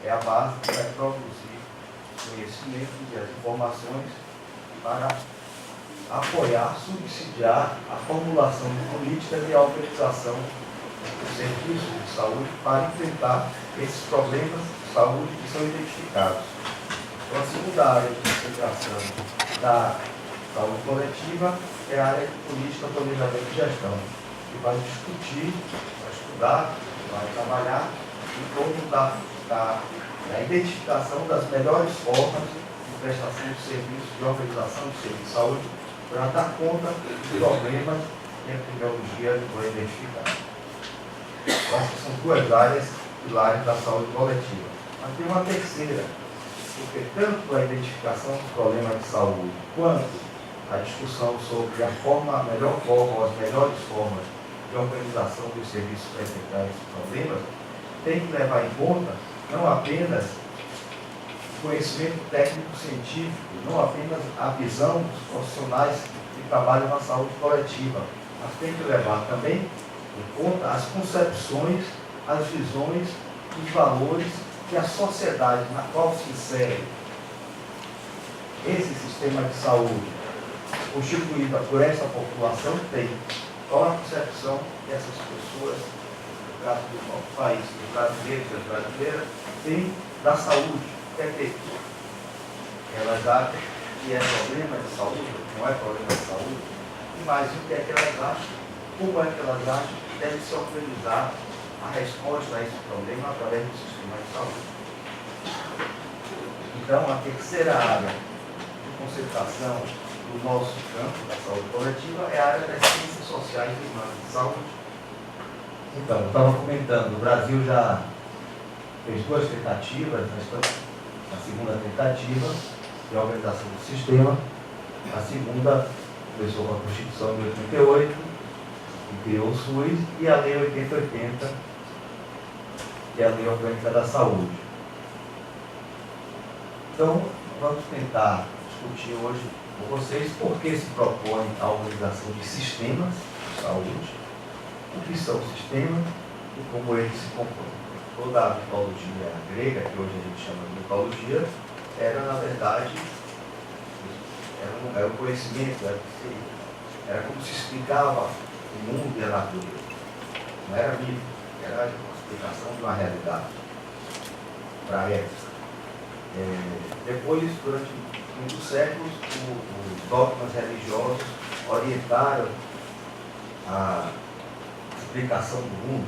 é a base que vai produzir conhecimento e as informações para apoiar, subsidiar a formulação de políticas e a organização dos serviços de saúde para enfrentar esses problemas de saúde que são identificados. Então, a segunda área de concentração da saúde coletiva é a área de política, planejamento e gestão, que vai discutir, vai estudar, vai trabalhar em torno da identificação das melhores formas de prestação de serviços, de organização de serviços de saúde, para dar conta dos problemas que a epidemiologia foi identificar. Essas são duas áreas, pilares da saúde coletiva. Mas tem uma terceira, porque tanto a identificação dos problemas de saúde, quanto a discussão sobre a melhor forma, ou as melhores formas de organização dos serviços para enfrentar esses problemas, tem que levar em conta não apenas o conhecimento técnico-científico, não apenas a visão dos profissionais que trabalham na saúde coletiva, mas tem que levar também em conta as concepções, as visões, os valores que a sociedade na qual se insere esse sistema de saúde, constituída por essa população, tem. Qual a concepção que essas pessoas, no caso do nosso país, dos brasileiros e das brasileiras, têm da saúde? Quer dizer, elas acham que é problema de saúde, não é problema de saúde, mas o que é que elas acham, como é que elas acham que deve se organizar a resposta a esse problema através do sistema de saúde. Então, a terceira área de concentração do nosso campo da saúde coletiva é a área das ciências sociais e humanas de saúde. Então, eu estava comentando, o Brasil já fez duas tentativas, a segunda tentativa de organização do sistema, a segunda começou com a Constituição de 88, que criou o SUS, e a Lei 8080, que é a Lei Orgânica da Saúde. Então, vamos tentar discutir hoje com vocês por que se propõe a organização de sistemas de saúde, o que são sistemas e como eles se compõem. Toda a mitologia grega, que hoje a gente chama de mitologia, era, na verdade, era um conhecimento, era como se explicava o mundo e a natureza. Não era mito, era a explicação de uma realidade para a época. Depois, durante muitos séculos, os dogmas religiosos orientaram a explicação do mundo.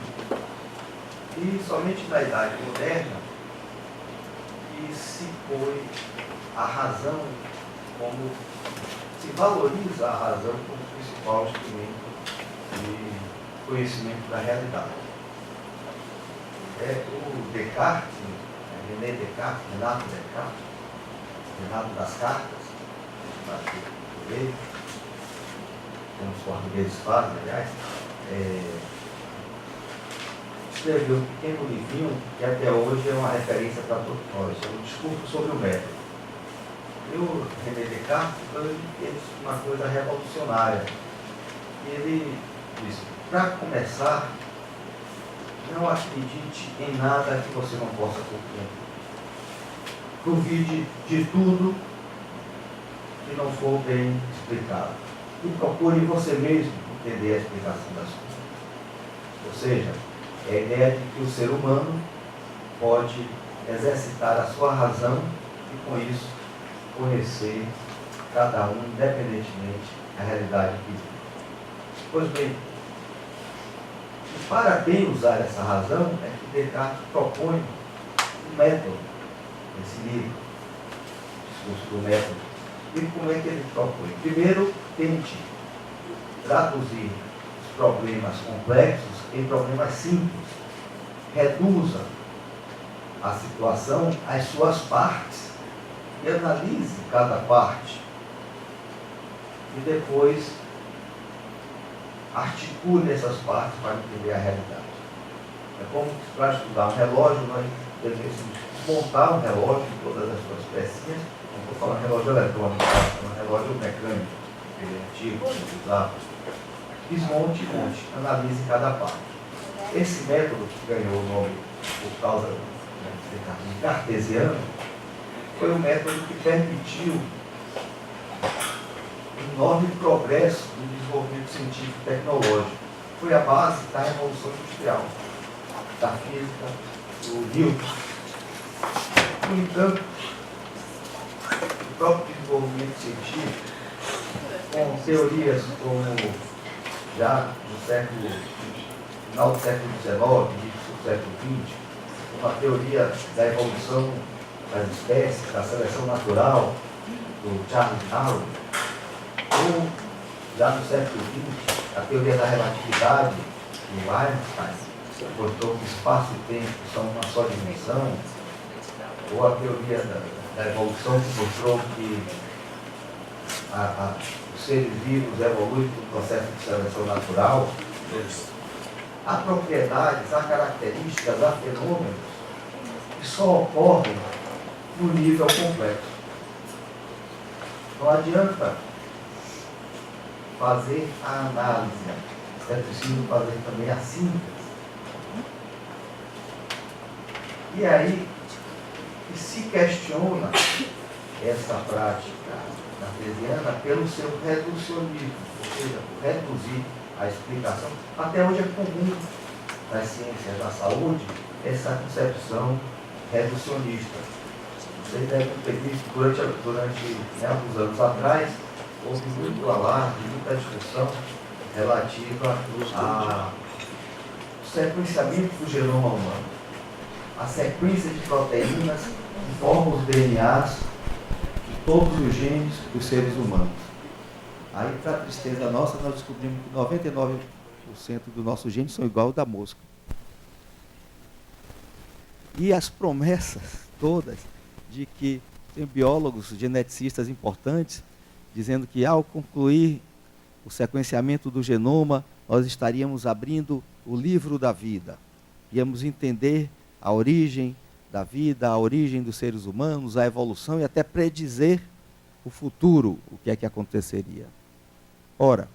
E somente na Idade Moderna que se põe a razão como, se valoriza a razão como principal instrumento de conhecimento da realidade. O Descartes, René Descartes, Renato Descartes, Renato das Cartas, como os portugueses fazem, aliás, escreveu um pequeno livrinho que até hoje é uma referência para todos nós, é um discurso sobre o método. E o René Descartes fez uma coisa revolucionária. Ele disse, para começar, não acredite em nada que você não possa compreender. Duvide de tudo que não for bem explicado. E procure você mesmo entender a explicação das coisas. Ou seja, é a ideia de que o ser humano pode exercitar a sua razão e, com isso, conhecer cada um, independentemente da realidade que vive. Pois bem, para bem usar essa razão, é que Descartes propõe um método nesse livro, Discurso do Método. E como é que ele propõe? Primeiro, tente traduzir os problemas complexos em problemas simples. Reduza a situação às suas partes e analise cada parte. E depois articule essas partes para entender a realidade. É como para estudar um relógio, nós devemos montar um relógio em todas as suas pecinhas. Não vou falar relógio eletrônico, é um relógio mecânico, aquele antigo que se usava. Desmonte e monte, analise cada parte. Esse método que ganhou o nome por causa de Descartes cartesiano foi o método que permitiu um enorme progresso no desenvolvimento científico e tecnológico. Foi a base da Revolução Industrial, da física, do Newton. No entanto, o próprio desenvolvimento científico, com teorias como já no final do século XIX, início do século XX, uma teoria da evolução das espécies, da seleção natural, do Charles Darwin, ou já no século XX, a teoria da relatividade, do Einstein, que mostrou que espaço e tempo são uma só dimensão, ou a teoria da evolução, que mostrou que os seres vivos evoluem por processo de seleção natural. Há propriedades, há características, há fenômenos que só ocorrem no nível complexo. Não adianta fazer a análise, é preciso fazer também a síntese. E aí que se questiona essa prática cartesiana pelo seu reducionismo, ou seja, por reduzir a explicação. Até hoje é comum nas ciências da saúde essa concepção reducionista. Vocês devem ter visto durante alguns anos atrás, houve muito alarde, muita discussão relativa ao sequenciamento do genoma humano, a sequência de proteínas que formam os DNAs de todos os genes dos seres humanos. Aí, para a tristeza nossa, nós descobrimos que 99% dos nossos genes são igual ao da mosca. E as promessas todas de que tem biólogos, geneticistas importantes, dizendo que ao concluir o sequenciamento do genoma, nós estaríamos abrindo o livro da vida. Íamos entender a origem da vida, a origem dos seres humanos, a evolução e até predizer o futuro, o que é que aconteceria. Ora,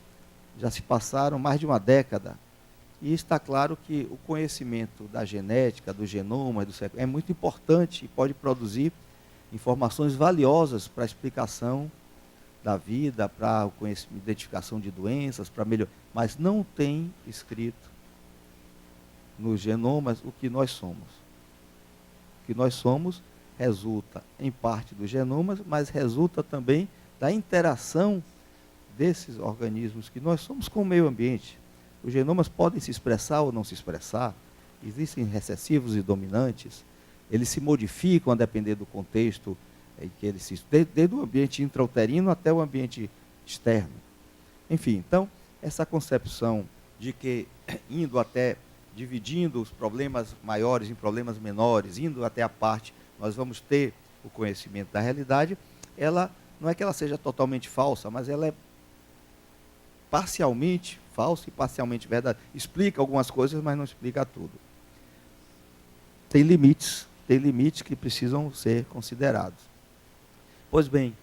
já se passaram mais de uma década e está claro que o conhecimento da genética, do genoma, é muito importante e pode produzir informações valiosas para a explicação da vida, para a identificação de doenças, para melhor, mas não tem escrito nos genomas o que nós somos. O que nós somos resulta em parte dos genomas, mas resulta também da interação desses organismos que nós somos com o meio ambiente. Os genomas podem se expressar ou não se expressar, existem recessivos e dominantes, eles se modificam a depender do contexto em que eles se... Desde o ambiente intrauterino até o ambiente externo. Enfim, então, essa concepção de que indo até, dividindo os problemas maiores em problemas menores, indo até a parte, nós vamos ter o conhecimento da realidade, ela não é que ela seja totalmente falsa, mas ela é parcialmente falsa e parcialmente verdade. Explica algumas coisas, mas não explica tudo. Tem limites que precisam ser considerados. Pois bem,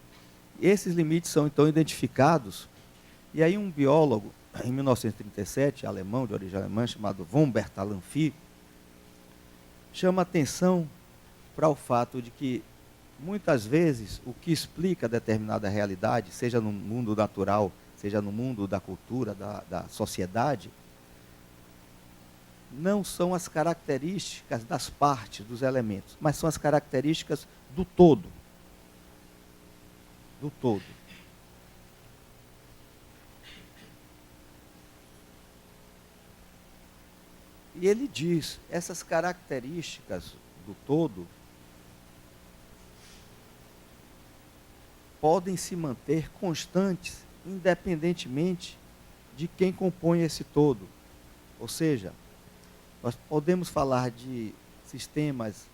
esses limites são então identificados, e aí um biólogo, em 1937, alemão, de origem alemã, chamado von Bertalanffy, chama atenção para o fato de que, muitas vezes, o que explica determinada realidade, seja no mundo natural, seja no mundo da cultura, da sociedade, não são as características das partes, dos elementos, mas são as características do todo. Do todo. E ele diz, essas características do todo podem se manter constantes, independentemente de quem compõe esse todo. Ou seja, nós podemos falar de sistemas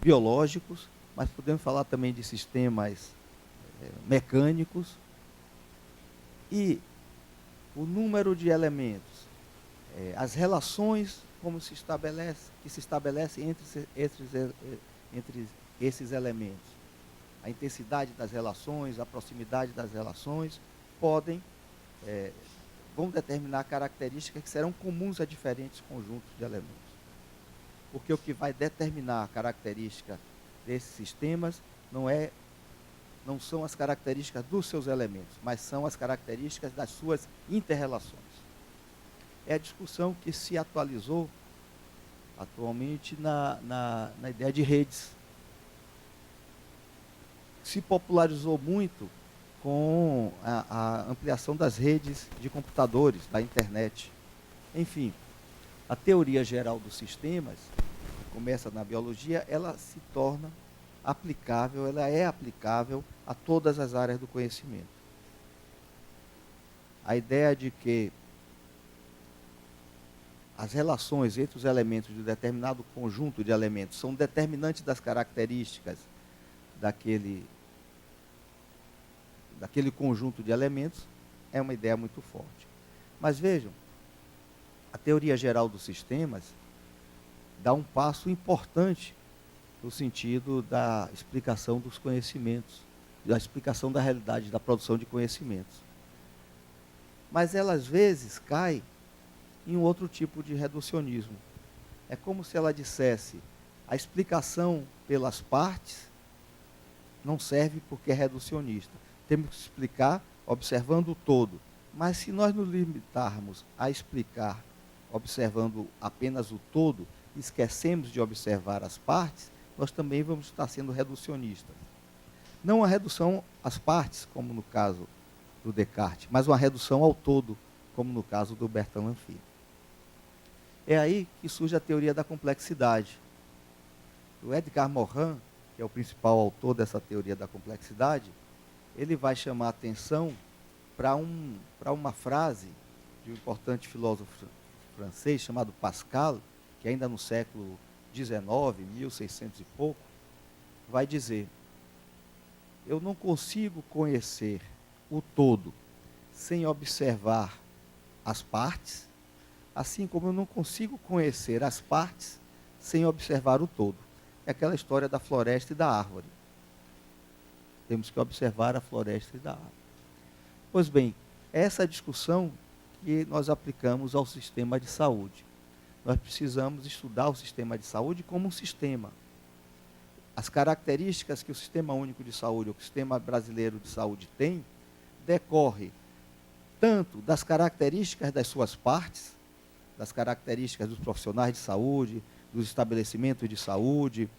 biológicos, mas podemos falar também de sistemas mecânicos, e o número de elementos, as relações que se estabelecem entre esses elementos, a intensidade das relações, a proximidade das relações, vão determinar características que serão comuns a diferentes conjuntos de elementos. porque o que vai determinar a característica desses sistemas não são as características dos seus elementos, mas são as características das suas interrelações. É a discussão que se atualizou atualmente na ideia de redes. Se popularizou muito com a ampliação das redes de computadores, da internet. Enfim, a teoria geral dos sistemas, que começa na biologia, ela se torna aplicável, ela é aplicável a todas as áreas do conhecimento. A ideia de que as relações entre os elementos de um determinado conjunto de elementos são determinantes das características daquele conjunto de elementos é uma ideia muito forte. Mas vejam, a teoria geral dos sistemas dá um passo importante no sentido da explicação dos conhecimentos, da explicação da realidade, da produção de conhecimentos. Mas ela, às vezes, cai em um outro tipo de reducionismo. É como se ela dissesse, a explicação pelas partes não serve porque é reducionista. Temos que explicar observando o todo. Mas se nós nos limitarmos a explicar observando apenas o todo, esquecemos de observar as partes, nós também vamos estar sendo reducionistas. Não a redução às partes, como no caso do Descartes, mas uma redução ao todo, como no caso do Bertrand Lanfy. É aí que surge a teoria da complexidade. O Edgar Morin, que é o principal autor dessa teoria da complexidade, ele vai chamar a atenção para uma frase de um importante filósofo francês chamado Pascal, que ainda no século XIX, 1600 e pouco, vai dizer: eu não consigo conhecer o todo sem observar as partes, assim como eu não consigo conhecer as partes sem observar o todo. É aquela história da floresta e da árvore. Temos que observar a floresta e da árvore. Pois bem, essa discussão que nós aplicamos ao sistema de saúde. Nós precisamos estudar o sistema de saúde como um sistema. As características que o Sistema Único de Saúde, ou o Sistema Brasileiro de Saúde tem, decorre tanto das características das suas partes, das características dos profissionais de saúde, dos estabelecimentos de saúde,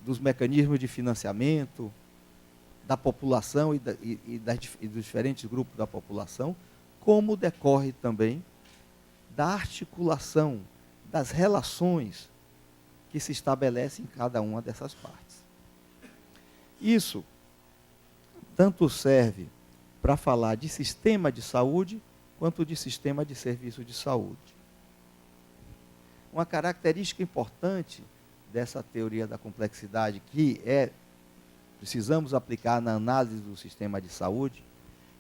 dos mecanismos de financiamento, da população e dos diferentes grupos da população, como decorre também da articulação das relações que se estabelecem em cada uma dessas partes. Isso tanto serve para falar de sistema de saúde, quanto de sistema de serviço de saúde. Uma característica importante dessa teoria da complexidade, que precisamos aplicar na análise do sistema de saúde,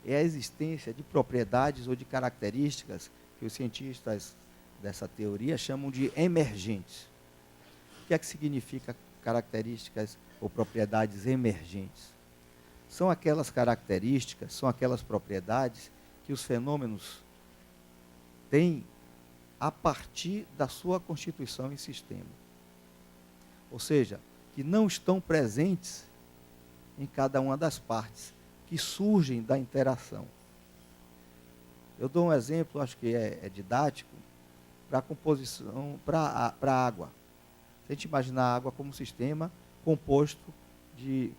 é a existência de propriedades ou de características que os cientistas dessa teoria chamam de emergentes. O que é que significa características ou propriedades emergentes? São aquelas características, são aquelas propriedades que os fenômenos têm a partir da sua constituição em sistema. Ou seja, que não estão presentes em cada uma das partes, que surgem da interação. Eu dou um exemplo, acho que é didático, para a composição, para a água. Se a gente imaginar a água como um sistema composto de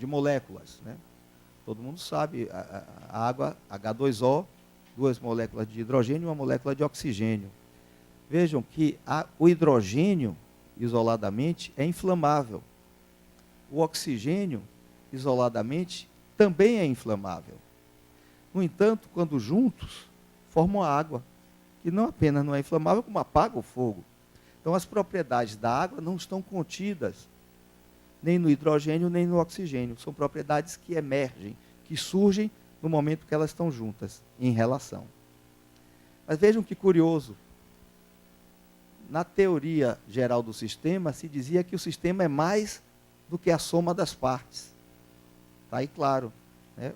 moléculas, né? Todo mundo sabe, a água, H2O, 2 moléculas de hidrogênio e uma molécula de oxigênio. Vejam que o hidrogênio, isoladamente, é inflamável. O oxigênio, isoladamente, também é inflamável. No entanto, quando juntos, formam a água, que não apenas não é inflamável, como apaga o fogo. Então, as propriedades da água não estão contidas nem no hidrogênio, nem no oxigênio. São propriedades que emergem, que surgem no momento que elas estão juntas, em relação. Mas vejam que curioso. Na teoria geral do sistema, se dizia que o sistema é mais do que a soma das partes. Está aí claro, né?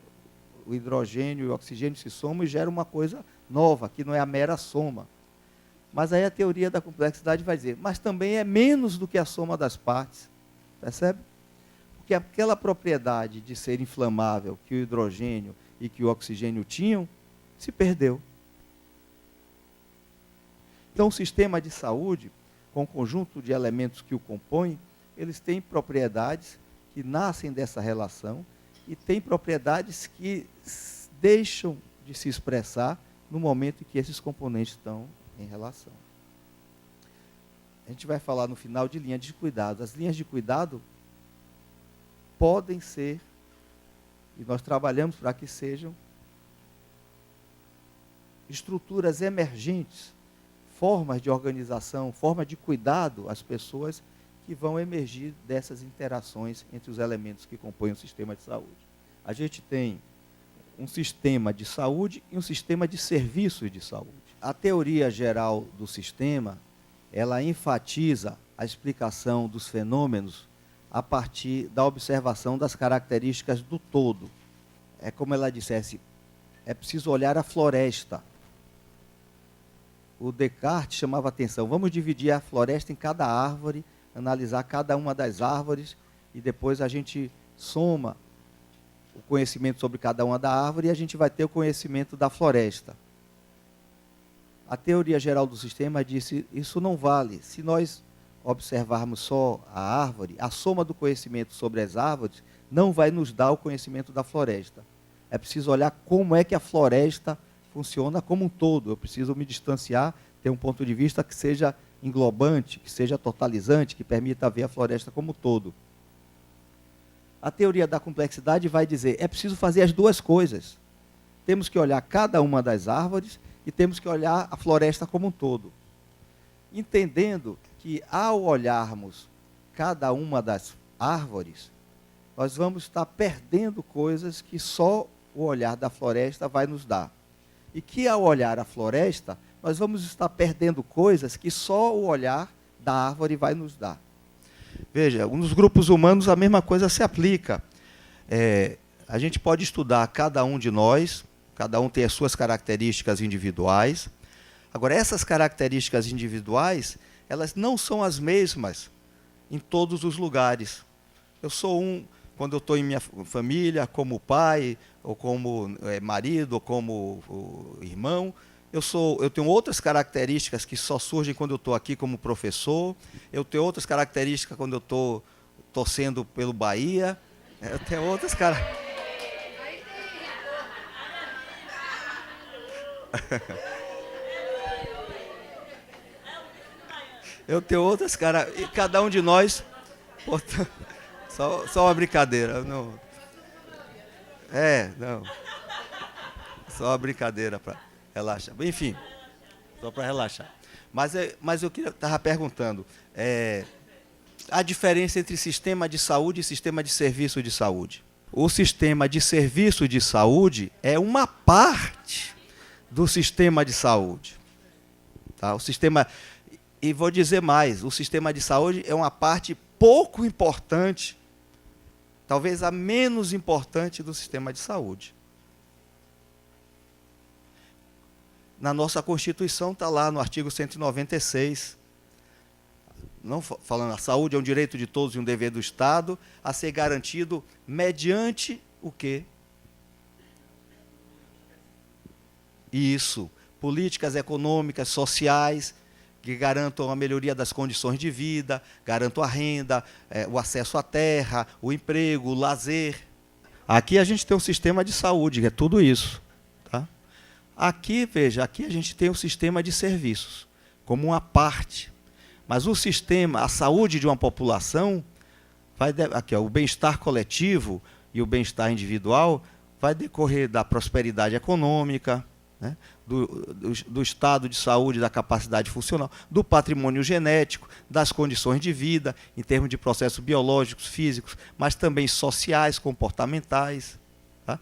O hidrogênio e o oxigênio se somam e geram uma coisa nova, que não é a mera soma. Mas aí a teoria da complexidade vai dizer, mas também é menos do que a soma das partes. Percebe? Porque aquela propriedade de ser inflamável que o hidrogênio e que o oxigênio tinham, se perdeu. Então, o sistema de saúde, com o conjunto de elementos que o compõem, eles têm propriedades que nascem dessa relação e têm propriedades que deixam de se expressar no momento em que esses componentes estão em relação. A gente vai falar no final de linhas de cuidado. As linhas de cuidado podem ser, e nós trabalhamos para que sejam, estruturas emergentes, formas de organização, formas de cuidado às pessoas que vão emergir dessas interações entre os elementos que compõem o sistema de saúde. A gente tem um sistema de saúde e um sistema de serviços de saúde. A teoria geral do sistema, ela enfatiza a explicação dos fenômenos a partir da observação das características do todo. É como ela dissesse, é preciso olhar a floresta. O Descartes chamava atenção, vamos dividir a floresta em cada árvore, analisar cada uma das árvores e depois a gente soma o conhecimento sobre cada uma da árvore e a gente vai ter o conhecimento da floresta. A teoria geral do sistema disse, isso não vale. Se nós observarmos só a árvore, a soma do conhecimento sobre as árvores não vai nos dar o conhecimento da floresta. É preciso olhar como é que a floresta funciona como um todo. Eu preciso me distanciar, ter um ponto de vista que seja englobante, que seja totalizante, que permita ver a floresta como um todo. A teoria da complexidade vai dizer, é preciso fazer as duas coisas. Temos que olhar cada uma das árvores e temos que olhar a floresta como um todo. Entendendo que ao olharmos cada uma das árvores, nós vamos estar perdendo coisas que só o olhar da floresta vai nos dar. E que ao olhar a floresta, nós vamos estar perdendo coisas que só o olhar da árvore vai nos dar. Veja, nos grupos humanos a mesma coisa se aplica. A gente pode estudar cada um de nós, cada um tem as suas características individuais. Agora, essas características individuais, elas não são as mesmas em todos os lugares. Eu sou quando eu estou em minha família, como pai, ou como marido, ou como irmão. Eu tenho outras características que só surgem quando eu estou aqui como professor. Eu tenho outras características quando eu estou torcendo pelo Bahia. Eu tenho outras características. Eu tenho outras características. E cada um de nós. Só uma brincadeira. Não. Não. Só uma brincadeira para relaxar. Enfim, só para relaxar. Mas eu estava perguntando, a diferença entre sistema de saúde e sistema de serviço de saúde. O sistema de serviço de saúde é uma parte do sistema de saúde. Tá? E vou dizer mais, o sistema de saúde é uma parte pouco importante, talvez a menos importante do sistema de saúde. Na nossa Constituição está lá no artigo 196, não falando a saúde é um direito de todos e um dever do Estado a ser garantido mediante o quê? Isso, políticas econômicas, sociais, que garantam a melhoria das condições de vida, garantam a renda, o acesso à terra, o emprego, o lazer. Aqui a gente tem um sistema de saúde, que é tudo isso. Tá? Aqui, veja, aqui a gente tem o sistema de serviços, como uma parte. Mas o sistema, a saúde de uma população, aqui, o bem-estar coletivo e o bem-estar individual vai decorrer da prosperidade econômica, né? Do estado de saúde, da capacidade funcional, do patrimônio genético, das condições de vida, em termos de processos biológicos, físicos, mas também sociais, comportamentais, tá?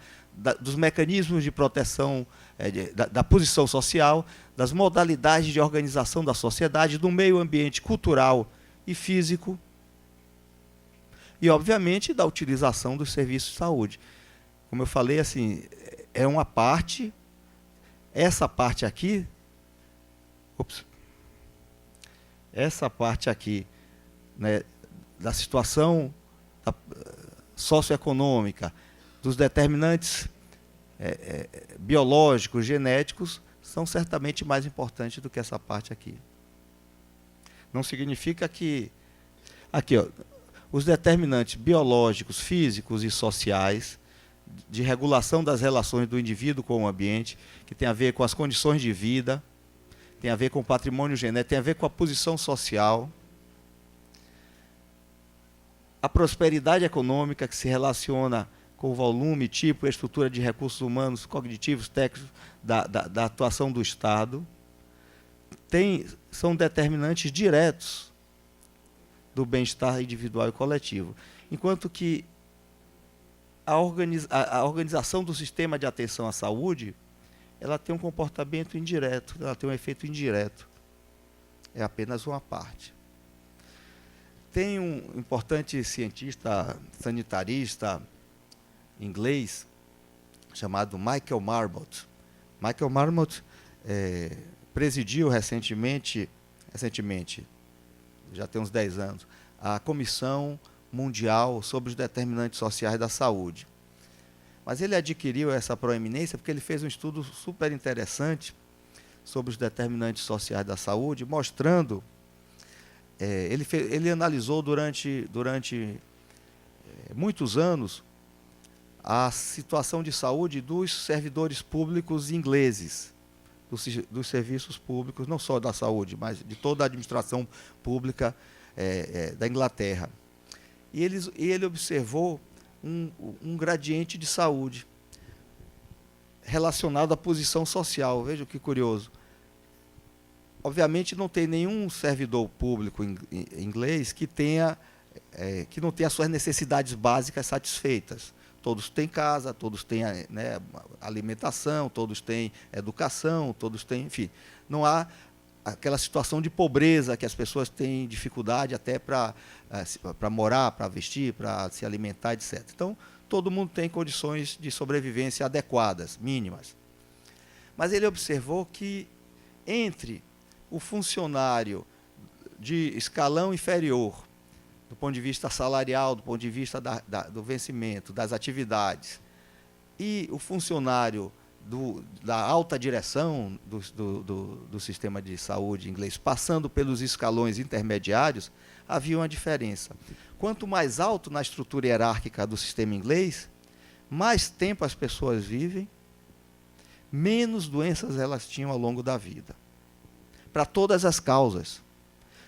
Dos mecanismos de proteção, da posição social, das modalidades de organização da sociedade, do meio ambiente cultural e físico, e, obviamente, da utilização dos serviços de saúde. Como eu falei, assim, é uma parte. Essa parte aqui, essa parte aqui, né, da situação socioeconômica, dos determinantes biológicos, genéticos, são certamente mais importantes do que essa parte aqui. Não significa que... Aqui, ó, os determinantes biológicos, físicos e sociais, de regulação das relações do indivíduo com o ambiente, que tem a ver com as condições de vida, tem a ver com o patrimônio genético, tem a ver com a posição social, a prosperidade econômica, que se relaciona com o volume, tipo e estrutura de recursos humanos, cognitivos, técnicos, da atuação do Estado, são determinantes diretos do bem-estar individual e coletivo. Enquanto que a organização do sistema de atenção à saúde, ela tem um comportamento indireto, ela tem um efeito indireto. É apenas uma parte. Tem um importante cientista sanitarista inglês chamado Michael Marmot. Michael Marmot presidiu recentemente, já tem uns 10 anos, a Comissão Mundial sobre os Determinantes Sociais da Saúde. Mas ele adquiriu essa proeminência porque ele fez um estudo super interessante sobre os determinantes sociais da saúde, mostrando, ele analisou durante muitos anos a situação de saúde dos servidores públicos ingleses, dos serviços públicos, não só da saúde, mas de toda a administração pública da Inglaterra. E ele observou um gradiente de saúde relacionado à posição social. Veja que curioso. Obviamente não tem nenhum servidor público inglês que não tenha as suas necessidades básicas satisfeitas. Todos têm casa, todos têm, né, alimentação, todos têm educação, todos têm, enfim. Não há aquela situação de pobreza que as pessoas têm dificuldade até para morar, para vestir, para se alimentar, etc. Então, todo mundo tem condições de sobrevivência adequadas, mínimas. Mas ele observou que entre o funcionário de escalão inferior, do ponto de vista salarial, do ponto de vista do vencimento, das atividades, e o funcionário da alta direção do sistema de saúde inglês, passando pelos escalões intermediários, havia uma diferença. Quanto mais alto na estrutura hierárquica do sistema inglês, mais tempo as pessoas vivem, menos doenças elas tinham ao longo da vida. Para todas as causas,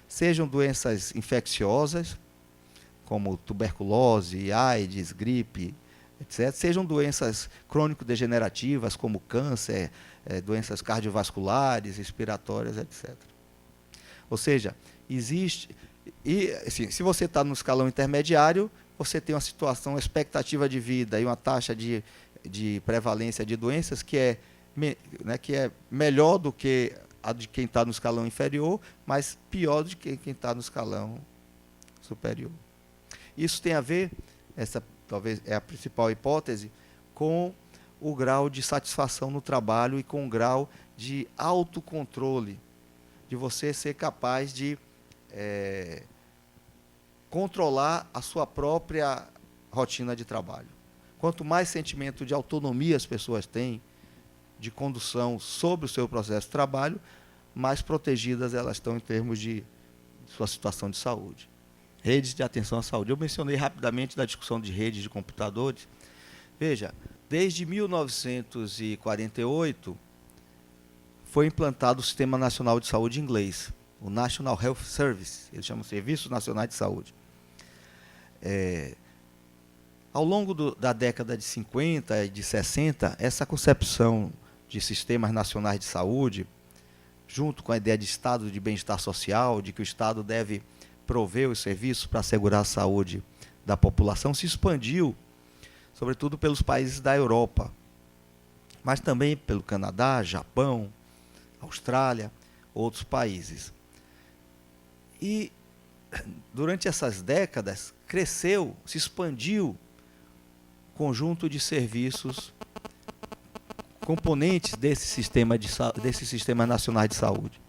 sejam doenças infecciosas, como tuberculose, AIDS, gripe, etc., sejam doenças crônico-degenerativas, como câncer, doenças cardiovasculares, respiratórias, etc. Ou seja, existe... E, assim, se você está no escalão intermediário, você tem uma expectativa de vida e uma taxa de prevalência de doenças que é melhor do que a de quem está no escalão inferior, mas pior do que quem está no escalão superior. Isso tem a ver, essa talvez é a principal hipótese, com o grau de satisfação no trabalho e com o grau de autocontrole, de você ser capaz de controlar a sua própria rotina de trabalho. Quanto mais sentimento de autonomia as pessoas têm, de condução sobre o seu processo de trabalho, mais protegidas elas estão em termos de sua situação de saúde. Redes de atenção à saúde. Eu mencionei rapidamente da discussão de redes de computadores. Veja, desde 1948 foi implantado o Sistema Nacional de Saúde inglês, o National Health Service, eles chamam Serviços Nacionais de Saúde. Ao longo da década de 50 e de 60, essa concepção de sistemas nacionais de saúde, junto com a ideia de estado de bem-estar social, de que o Estado deve prover os serviços para assegurar a saúde da população, se expandiu, sobretudo pelos países da Europa, mas também pelo Canadá, Japão, Austrália, outros países. E, durante essas décadas, cresceu, se expandiu o conjunto de serviços componentes desses sistemas nacionais de saúde.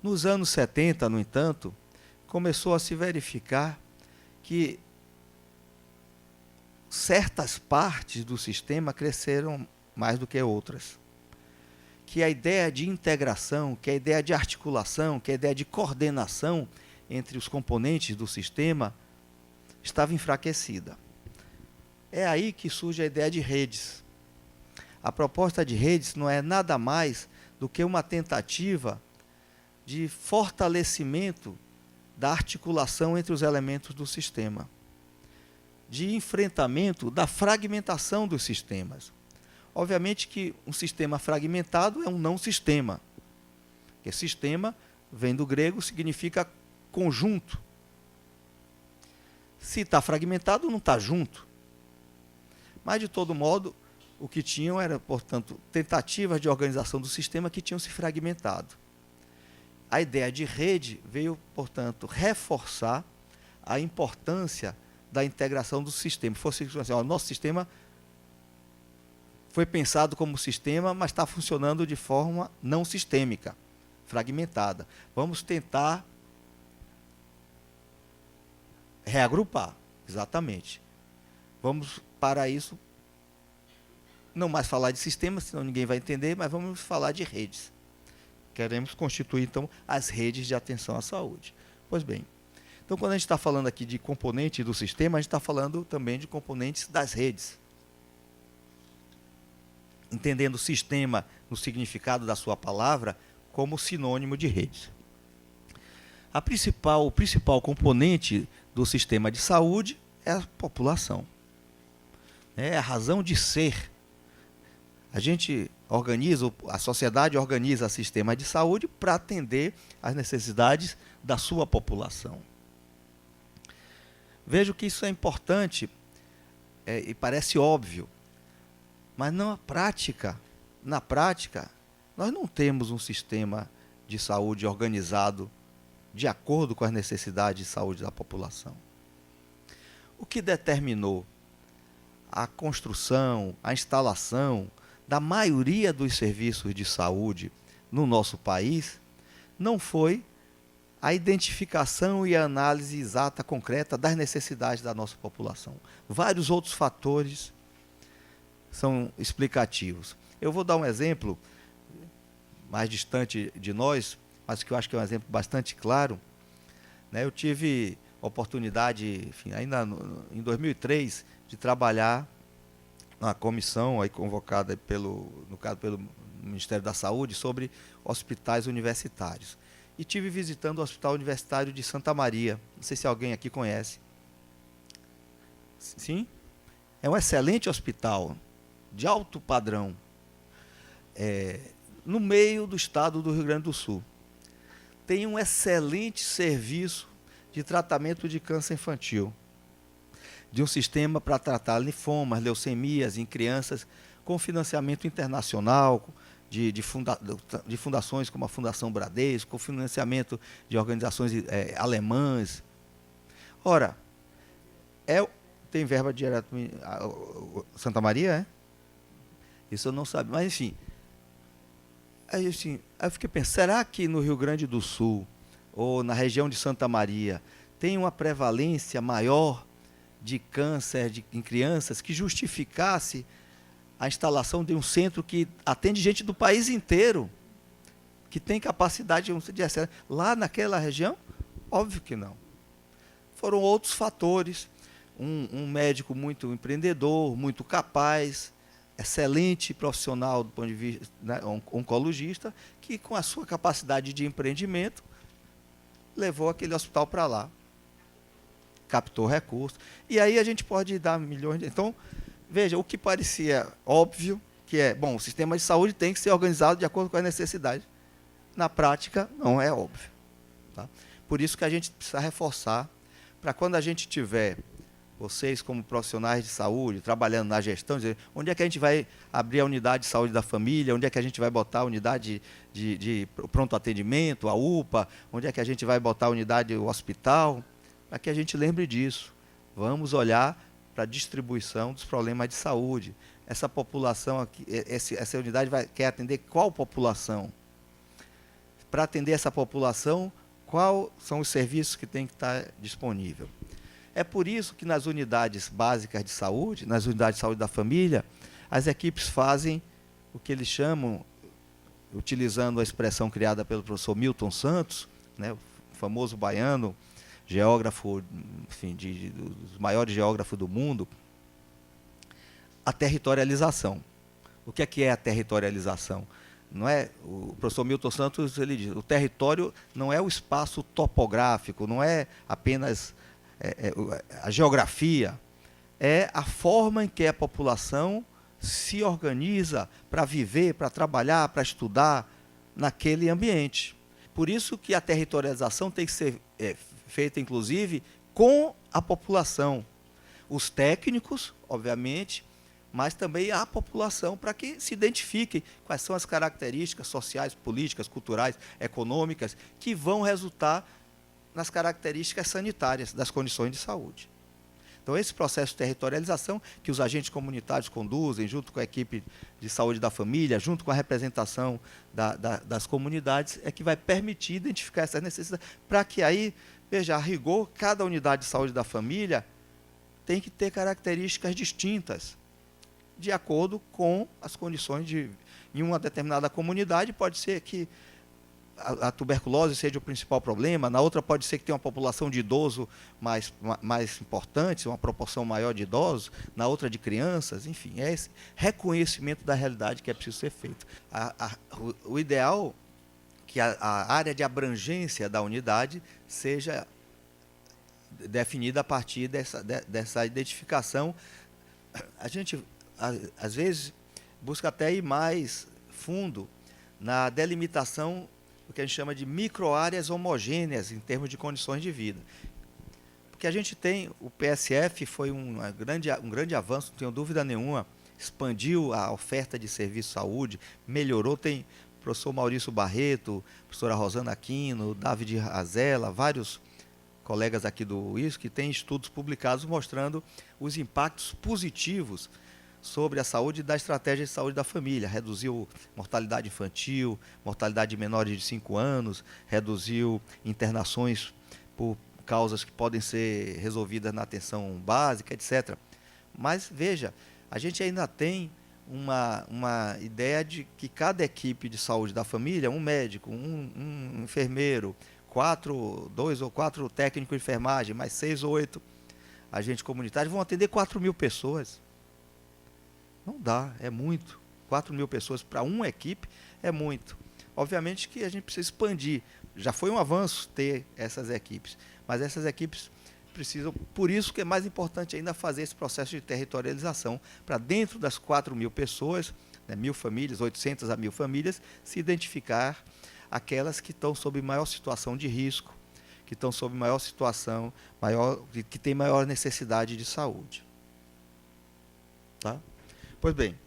Nos anos 70, no entanto, começou a se verificar que certas partes do sistema cresceram mais do que outras. Que a ideia de integração, que a ideia de articulação, que a ideia de coordenação entre os componentes do sistema estava enfraquecida. É aí que surge a ideia de redes. A proposta de redes não é nada mais do que uma tentativa de fortalecimento da articulação entre os elementos do sistema, de enfrentamento da fragmentação dos sistemas. Obviamente que um sistema fragmentado é um não sistema, porque sistema vem do grego, significa conjunto. Se está fragmentado, não está junto. Mas, de todo modo, o que tinham era, portanto, tentativas de organização do sistema que tinham se fragmentado. A ideia de rede veio, portanto, reforçar a importância da integração do sistema. Fosse assim, o nosso sistema foi pensado como sistema, mas está funcionando de forma não sistêmica, fragmentada. Vamos tentar reagrupar, exatamente. Vamos, para isso, não mais falar de sistemas, senão ninguém vai entender, mas vamos falar de redes. Queremos constituir, então, as redes de atenção à saúde. Pois bem, então, quando a gente está falando aqui de componente do sistema, a gente está falando também de componentes das redes. Entendendo o sistema no significado da sua palavra como sinônimo de redes. O principal componente do sistema de saúde é a população. É a razão de ser. A gente organiza, a sociedade organiza sistema de saúde para atender às necessidades da sua população. Vejo que isso é importante e parece óbvio, mas na prática, nós não temos um sistema de saúde organizado de acordo com as necessidades de saúde da população. O que determinou a construção, a instalação da maioria dos serviços de saúde no nosso país não foi a identificação e a análise exata, concreta das necessidades da nossa população. Vários outros fatores são explicativos. Eu vou dar um exemplo mais distante de nós, mas que eu acho que é um exemplo bastante claro. Eu tive a oportunidade, enfim, ainda em 2003, de trabalhar na comissão aí convocada no caso pelo Ministério da Saúde sobre hospitais universitários. E tive visitando o Hospital Universitário de Santa Maria. Não sei se alguém aqui conhece. Sim? É um excelente hospital, de alto padrão, no meio do estado do Rio Grande do Sul. Tem um excelente serviço de tratamento de câncer infantil, de um sistema para tratar linfomas, leucemias em crianças, com financiamento internacional, de fundações como a Fundação Bradesco, com financiamento de organizações alemãs. Ora, tem verba direta Santa Maria, é? Isso eu não sabia, mas enfim. Aí eu fiquei pensando, será que no Rio Grande do Sul, ou na região de Santa Maria, tem uma prevalência maior de câncer em crianças que justificasse a instalação de um centro que atende gente do país inteiro, que tem capacidade de acesso lá naquela região? Óbvio que não. Foram outros fatores. Um médico muito empreendedor, muito capaz, excelente profissional do ponto de vista, né, oncologista, que com a sua capacidade de empreendimento levou aquele hospital para lá, captou recursos, e aí a gente pode dar milhões de... Então, veja, o que parecia óbvio, que o sistema de saúde tem que ser organizado de acordo com as necessidades, na prática não é óbvio. Tá? Por isso que a gente precisa reforçar, para quando a gente tiver vocês como profissionais de saúde, trabalhando na gestão, dizer, onde é que a gente vai abrir a unidade de saúde da família, onde é que a gente vai botar a unidade de pronto atendimento, a UPA, onde é que a gente vai botar a unidade, o hospital, para que a gente lembre disso. Vamos olhar para a distribuição dos problemas de saúde. Essa população aqui, essa unidade quer atender qual população? para atender essa população, quais são os serviços que tem que estar disponível. É por isso que nas unidades básicas de saúde, nas unidades de saúde da família, as equipes fazem o que eles chamam, utilizando a expressão criada pelo professor Milton Santos, né, o famoso baiano, geógrafo, enfim, dos maiores geógrafos do mundo, a territorialização. O que é a territorialização? Não é, o professor Milton Santos ele diz, o território não é o espaço topográfico, não é apenas a geografia, é a forma em que a população se organiza para viver, para trabalhar, para estudar naquele ambiente. Por isso que a territorialização tem que ser feita, inclusive, com a população. Os técnicos, obviamente, mas também a população, para que se identifiquem quais são as características sociais, políticas, culturais, econômicas, que vão resultar nas características sanitárias das condições de saúde. Então, esse processo de territorialização que os agentes comunitários conduzem, junto com a equipe de saúde da família, junto com a representação das comunidades, é que vai permitir identificar essas necessidades, para que aí, veja, a rigor, cada unidade de saúde da família tem que ter características distintas, de acordo com as condições em uma determinada comunidade. Pode ser que a tuberculose seja o principal problema, na outra pode ser que tenha uma população de idoso mais importante, uma proporção maior de idosos, na outra de crianças, enfim, é esse reconhecimento da realidade que é preciso ser feito. O ideal é que a área de abrangência da unidade seja definida a partir dessa identificação. A gente, às vezes, busca até ir mais fundo na delimitação do que a gente chama de microáreas homogêneas em termos de condições de vida. Porque a gente tem, o PSF foi um grande avanço, não tenho dúvida nenhuma, expandiu a oferta de serviço de saúde, melhorou, tem o professor Maurício Barreto, a professora Rosana Aquino, David Razella, vários colegas aqui do UIS, que têm estudos publicados mostrando os impactos positivos sobre a saúde da estratégia de saúde da família. Reduziu mortalidade infantil, mortalidade de menores de 5 anos, reduziu internações por causas que podem ser resolvidas na atenção básica, etc. Mas, veja, a gente ainda tem uma ideia de que cada equipe de saúde da família, um médico, um enfermeiro, 2 ou 4 técnicos de enfermagem, mais 6 ou 8 agentes comunitários, vão atender 4.000 pessoas. Não dá, é muito. 4.000 pessoas para uma equipe é muito. Obviamente que a gente precisa expandir. Já foi um avanço ter essas equipes, mas essas equipes precisam, por isso que é mais importante ainda fazer esse processo de territorialização, para dentro das 4.000 pessoas, né, 1.000 famílias, 800 a 1.000 famílias, se identificar aquelas que estão sob maior situação de risco, que estão sob maior situação, que têm maior necessidade de saúde. Tá? Pois bem,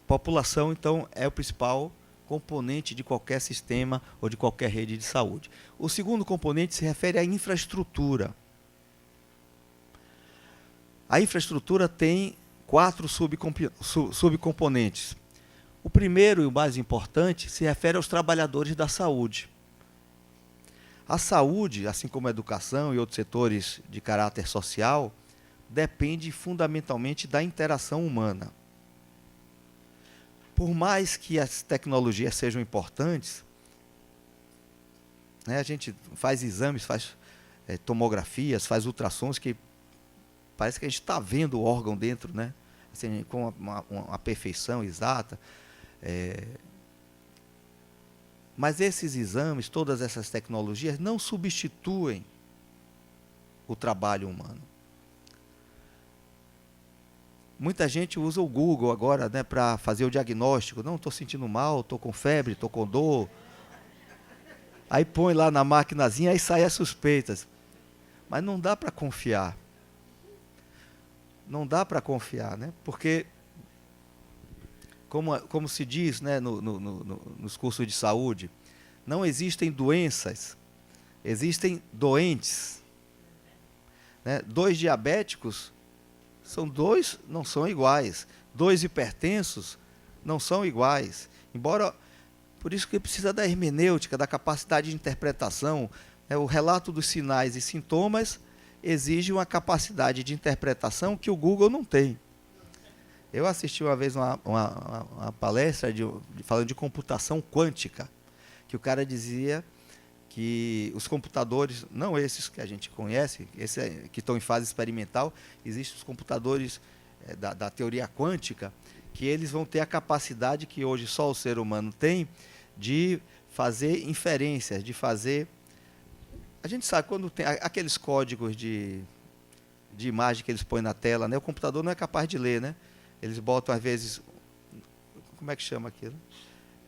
população, então, é o principal componente de qualquer sistema ou de qualquer rede de saúde. O segundo componente se refere à infraestrutura. A infraestrutura tem 4 subcomponentes. O primeiro e o mais importante se refere aos trabalhadores da saúde. A saúde, assim como a educação e outros setores de caráter social, depende fundamentalmente da interação humana. Por mais que as tecnologias sejam importantes, né, a gente faz exames, faz tomografias, faz ultrassons, que parece que a gente está vendo o órgão dentro, né, assim, com uma perfeição exata. Mas esses exames, todas essas tecnologias, não substituem o trabalho humano. Muita gente usa o Google agora, né, para fazer o diagnóstico. Não, estou sentindo mal, estou com febre, estou com dor. Aí põe lá na maquinazinha, aí sai as suspeitas. Mas não dá para confiar. Não dá para confiar, né? Porque, como se diz, né, nos cursos de saúde, não existem doenças, existem doentes. Né? 2 diabéticos não são iguais. 2 hipertensos não são iguais. Embora Por isso que precisa da hermenêutica, da capacidade de interpretação. O relato dos sinais e sintomas exige uma capacidade de interpretação que o Google não tem. Eu assisti uma vez uma palestra falando de computação quântica, que o cara dizia que os computadores, não esses que a gente conhece, esses que estão em fase experimental, existem os computadores da teoria quântica, que eles vão ter a capacidade que hoje só o ser humano tem de fazer inferências, de fazer... A gente sabe, quando tem aqueles códigos de imagem que eles põem na tela, né, o computador não é capaz de ler, né? Eles botam, às vezes... Como é que chama aquilo?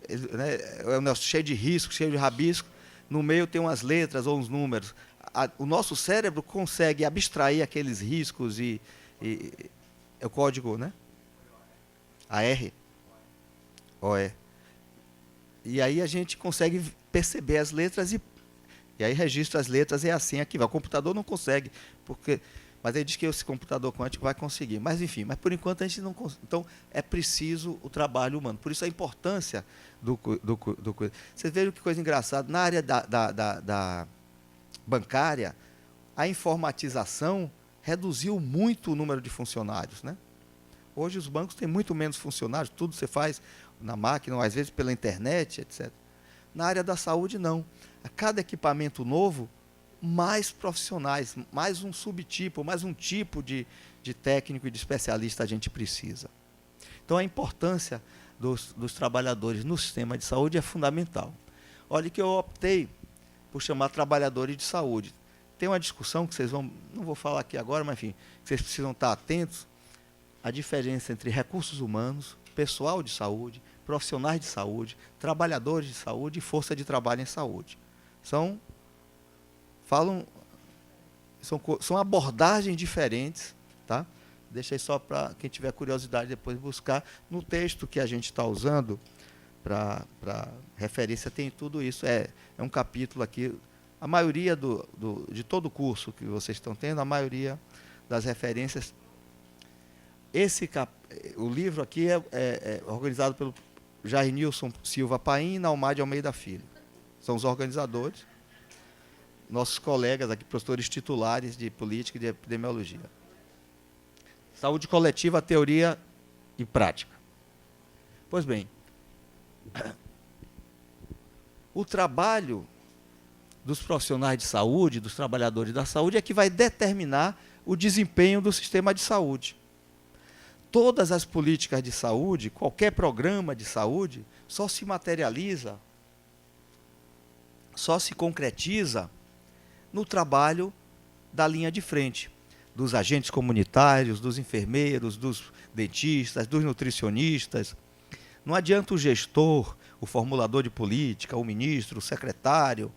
É um negócio cheio de risco, cheio de rabisco. No meio tem umas letras ou uns números. O nosso cérebro consegue abstrair aqueles riscos e é o código, né? AR. OE. E aí a gente consegue perceber as letras e aí registra as letras e é assim aqui. O computador não consegue, mas ele diz que esse computador quântico vai conseguir. Mas, enfim, por enquanto a gente não consegue. Então, é preciso o trabalho humano. Por isso a importância do... Vocês vejam que coisa engraçada. Na área da bancária, a informatização reduziu muito o número de funcionários, né? Hoje os bancos têm muito menos funcionários, tudo você faz na máquina, ou às vezes pela internet, etc. Na área da saúde, não. A cada equipamento novo, mais profissionais, mais um subtipo, mais um tipo de técnico e de especialista a gente precisa. Então, a importância dos trabalhadores no sistema de saúde é fundamental. Olha que eu optei por chamar trabalhadores de saúde. Tem uma discussão que vocês vão, não vou falar aqui agora, mas enfim, vocês precisam estar atentos à diferença entre recursos humanos, pessoal de saúde, profissionais de saúde, trabalhadores de saúde e força de trabalho em saúde. São abordagens diferentes, tá? Deixa aí só para quem tiver curiosidade depois buscar. No texto que a gente está usando para referência tem tudo isso. É um capítulo aqui. A maioria de todo o curso que vocês estão tendo, a maioria das referências. O livro aqui é organizado pelo Jair Nilson Silva Paim e Naumar de Almeida Filho. São os organizadores. Nossos colegas aqui, professores titulares de política e de epidemiologia. Saúde coletiva, teoria e prática. Pois bem, o trabalho dos profissionais de saúde, dos trabalhadores da saúde, é que vai determinar o desempenho do sistema de saúde. Todas as políticas de saúde, qualquer programa de saúde, só se materializa, só se concretiza no trabalho da linha de frente, dos agentes comunitários, dos enfermeiros, dos dentistas, dos nutricionistas. Não adianta o gestor, o formulador de política, o ministro, o secretário,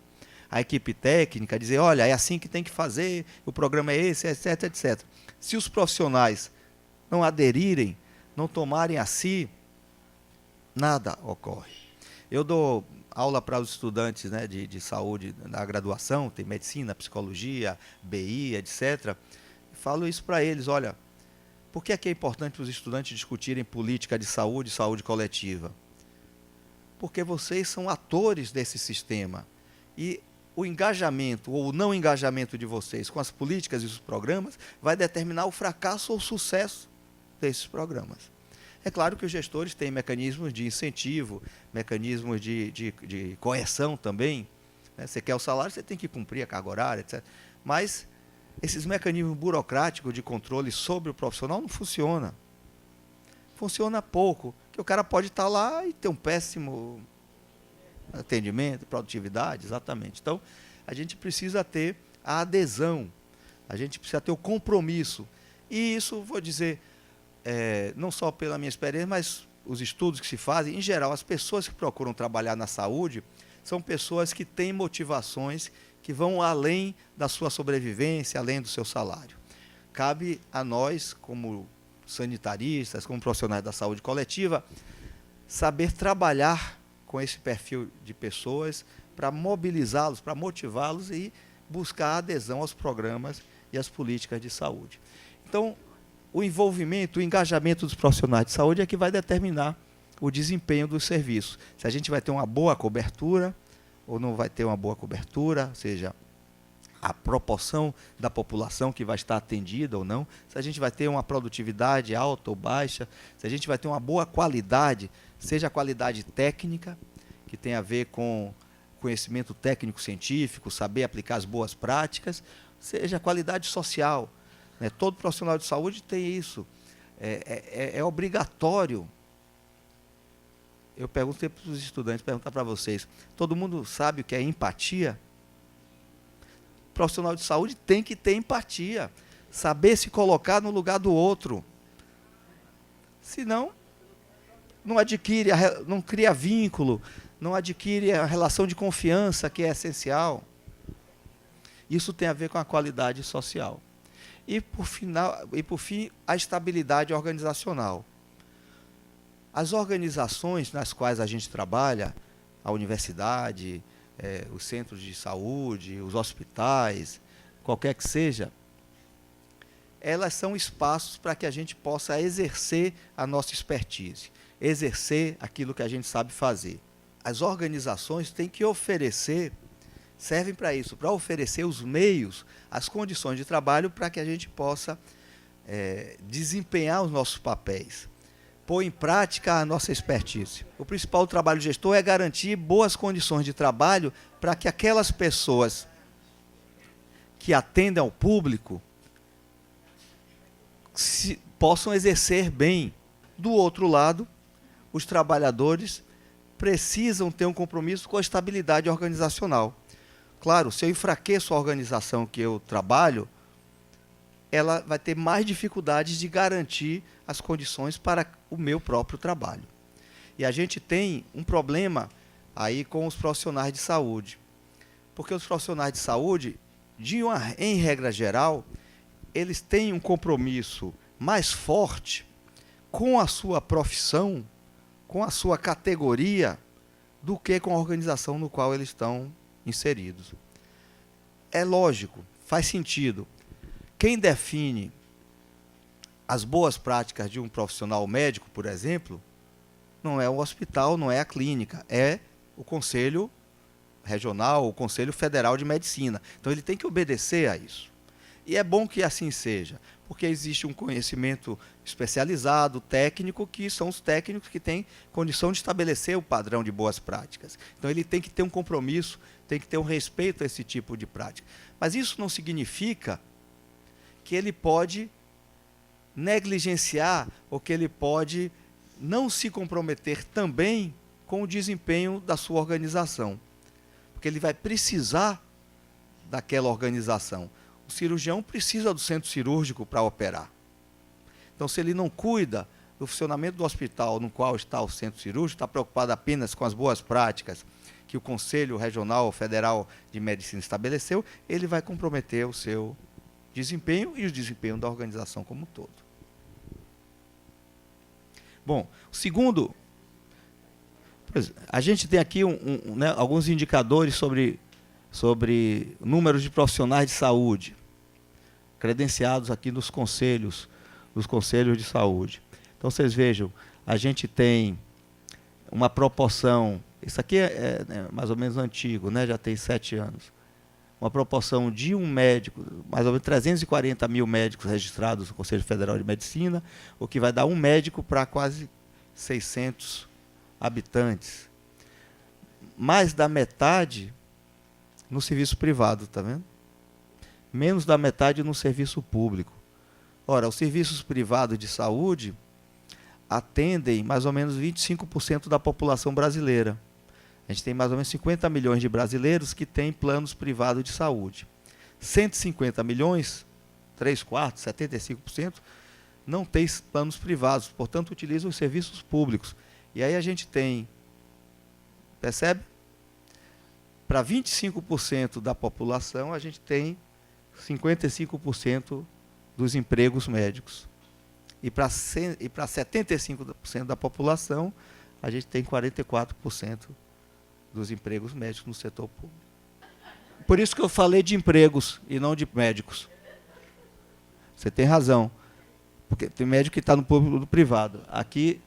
a equipe técnica dizer, olha, é assim que tem que fazer, o programa é esse, etc, etc. Se os profissionais não aderirem, não tomarem a si, nada ocorre. Eu dou aula para os estudantes, né, de saúde na graduação, tem medicina, psicologia, BI, etc. Falo isso para eles, olha, por que é importante os estudantes discutirem política de saúde e saúde coletiva? Porque vocês são atores desse sistema. E o engajamento ou o não engajamento de vocês com as políticas e os programas vai determinar o fracasso ou o sucesso desses programas. É claro que os gestores têm mecanismos de incentivo, mecanismos de correção também. Né? Você quer o salário, você tem que cumprir a carga horária, etc. Mas esses mecanismos burocráticos de controle sobre o profissional não funcionam. Funciona pouco, porque o cara pode estar lá e ter um péssimo atendimento, produtividade, exatamente. Então, a gente precisa ter a adesão, a gente precisa ter o compromisso. E isso, vou dizer, não só pela minha experiência, mas os estudos que se fazem, em geral, as pessoas que procuram trabalhar na saúde são pessoas que têm motivações que vão além da sua sobrevivência, além do seu salário. Cabe a nós, como sanitaristas, como profissionais da saúde coletiva, saber trabalhar com esse perfil de pessoas para mobilizá-los, para motivá-los e buscar a adesão aos programas e às políticas de saúde. Então, o envolvimento, o engajamento dos profissionais de saúde é que vai determinar o desempenho do serviço. Se a gente vai ter uma boa cobertura ou não vai ter uma boa cobertura, ou seja, a proporção da população que vai estar atendida ou não, se a gente vai ter uma produtividade alta ou baixa, se a gente vai ter uma boa qualidade, seja a qualidade técnica, que tem a ver com conhecimento técnico-científico, saber aplicar as boas práticas, seja a qualidade social. Né? Todo profissional de saúde tem isso. É obrigatório. Eu perguntei para os estudantes, perguntar para vocês, todo mundo sabe o que é empatia? O profissional de saúde tem que ter empatia, saber se colocar no lugar do outro. Senão, não adquire, não cria vínculo, não adquire a relação de confiança que é essencial. Isso tem a ver com a qualidade social. E, por fim, a estabilidade organizacional. As organizações nas quais a gente trabalha, a universidade, os centros de saúde, os hospitais, qualquer que seja, elas são espaços para que a gente possa exercer a nossa expertise, exercer aquilo que a gente sabe fazer. As organizações têm que oferecer, servem para isso, para oferecer os meios, as condições de trabalho para que a gente possa desempenhar os nossos papéis, pôr em prática a nossa expertise. O principal trabalho do gestor é garantir boas condições de trabalho para que aquelas pessoas que atendem ao público possam exercer bem. Do outro lado, os trabalhadores precisam ter um compromisso com a estabilidade organizacional. Claro, se eu enfraqueço a organização que eu trabalho, ela vai ter mais dificuldades de garantir as condições para o meu próprio trabalho. E a gente tem um problema aí com os profissionais de saúde. Porque os profissionais de saúde, em regra geral, eles têm um compromisso mais forte com a sua profissão, com a sua categoria, do que com a organização no qual eles estão inseridos. É lógico, faz sentido. Quem define as boas práticas de um profissional médico, por exemplo, não é o hospital, não é a clínica, é o Conselho Regional, o Conselho Federal de Medicina. Então ele tem que obedecer a isso. E é bom que assim seja, porque existe um conhecimento especializado, técnico, que são os técnicos que têm condição de estabelecer o padrão de boas práticas. Então ele tem que ter um compromisso, tem que ter um respeito a esse tipo de prática. Mas isso não significa que ele pode negligenciar ou que ele pode não se comprometer também com o desempenho da sua organização. Porque ele vai precisar daquela organização. O cirurgião precisa do centro cirúrgico para operar. Então, se ele não cuida do funcionamento do hospital no qual está o centro cirúrgico, está preocupado apenas com as boas práticas que o Conselho Regional ou Federal de Medicina estabeleceu, ele vai comprometer o seu desempenho e o desempenho da organização como um todo. Bom, o segundo, a gente tem aqui alguns indicadores sobre números de profissionais de saúde credenciados aqui nos conselhos de saúde. Então, vocês vejam, a gente tem uma proporção, isso aqui é mais ou menos antigo, né, já tem 7 anos, uma proporção de um médico, mais ou menos 340 mil médicos registrados no Conselho Federal de Medicina, o que vai dar um médico para quase 600 habitantes. Mais da metade no serviço privado, está vendo? Menos da metade no serviço público. Ora, os serviços privados de saúde atendem mais ou menos 25% da população brasileira. A gente tem mais ou menos 50 milhões de brasileiros que têm planos privados de saúde. 150 milhões, 3/4, 75%, não têm planos privados, portanto, utilizam os serviços públicos. E aí a gente tem, percebe? Para 25% da população, a gente tem 55% dos empregos médicos. E para 75% da população, a gente tem 44% dos empregos médicos no setor público. Por isso que eu falei de empregos e não de médicos. Você tem razão. Porque tem médico que está no público e no privado. Aqui,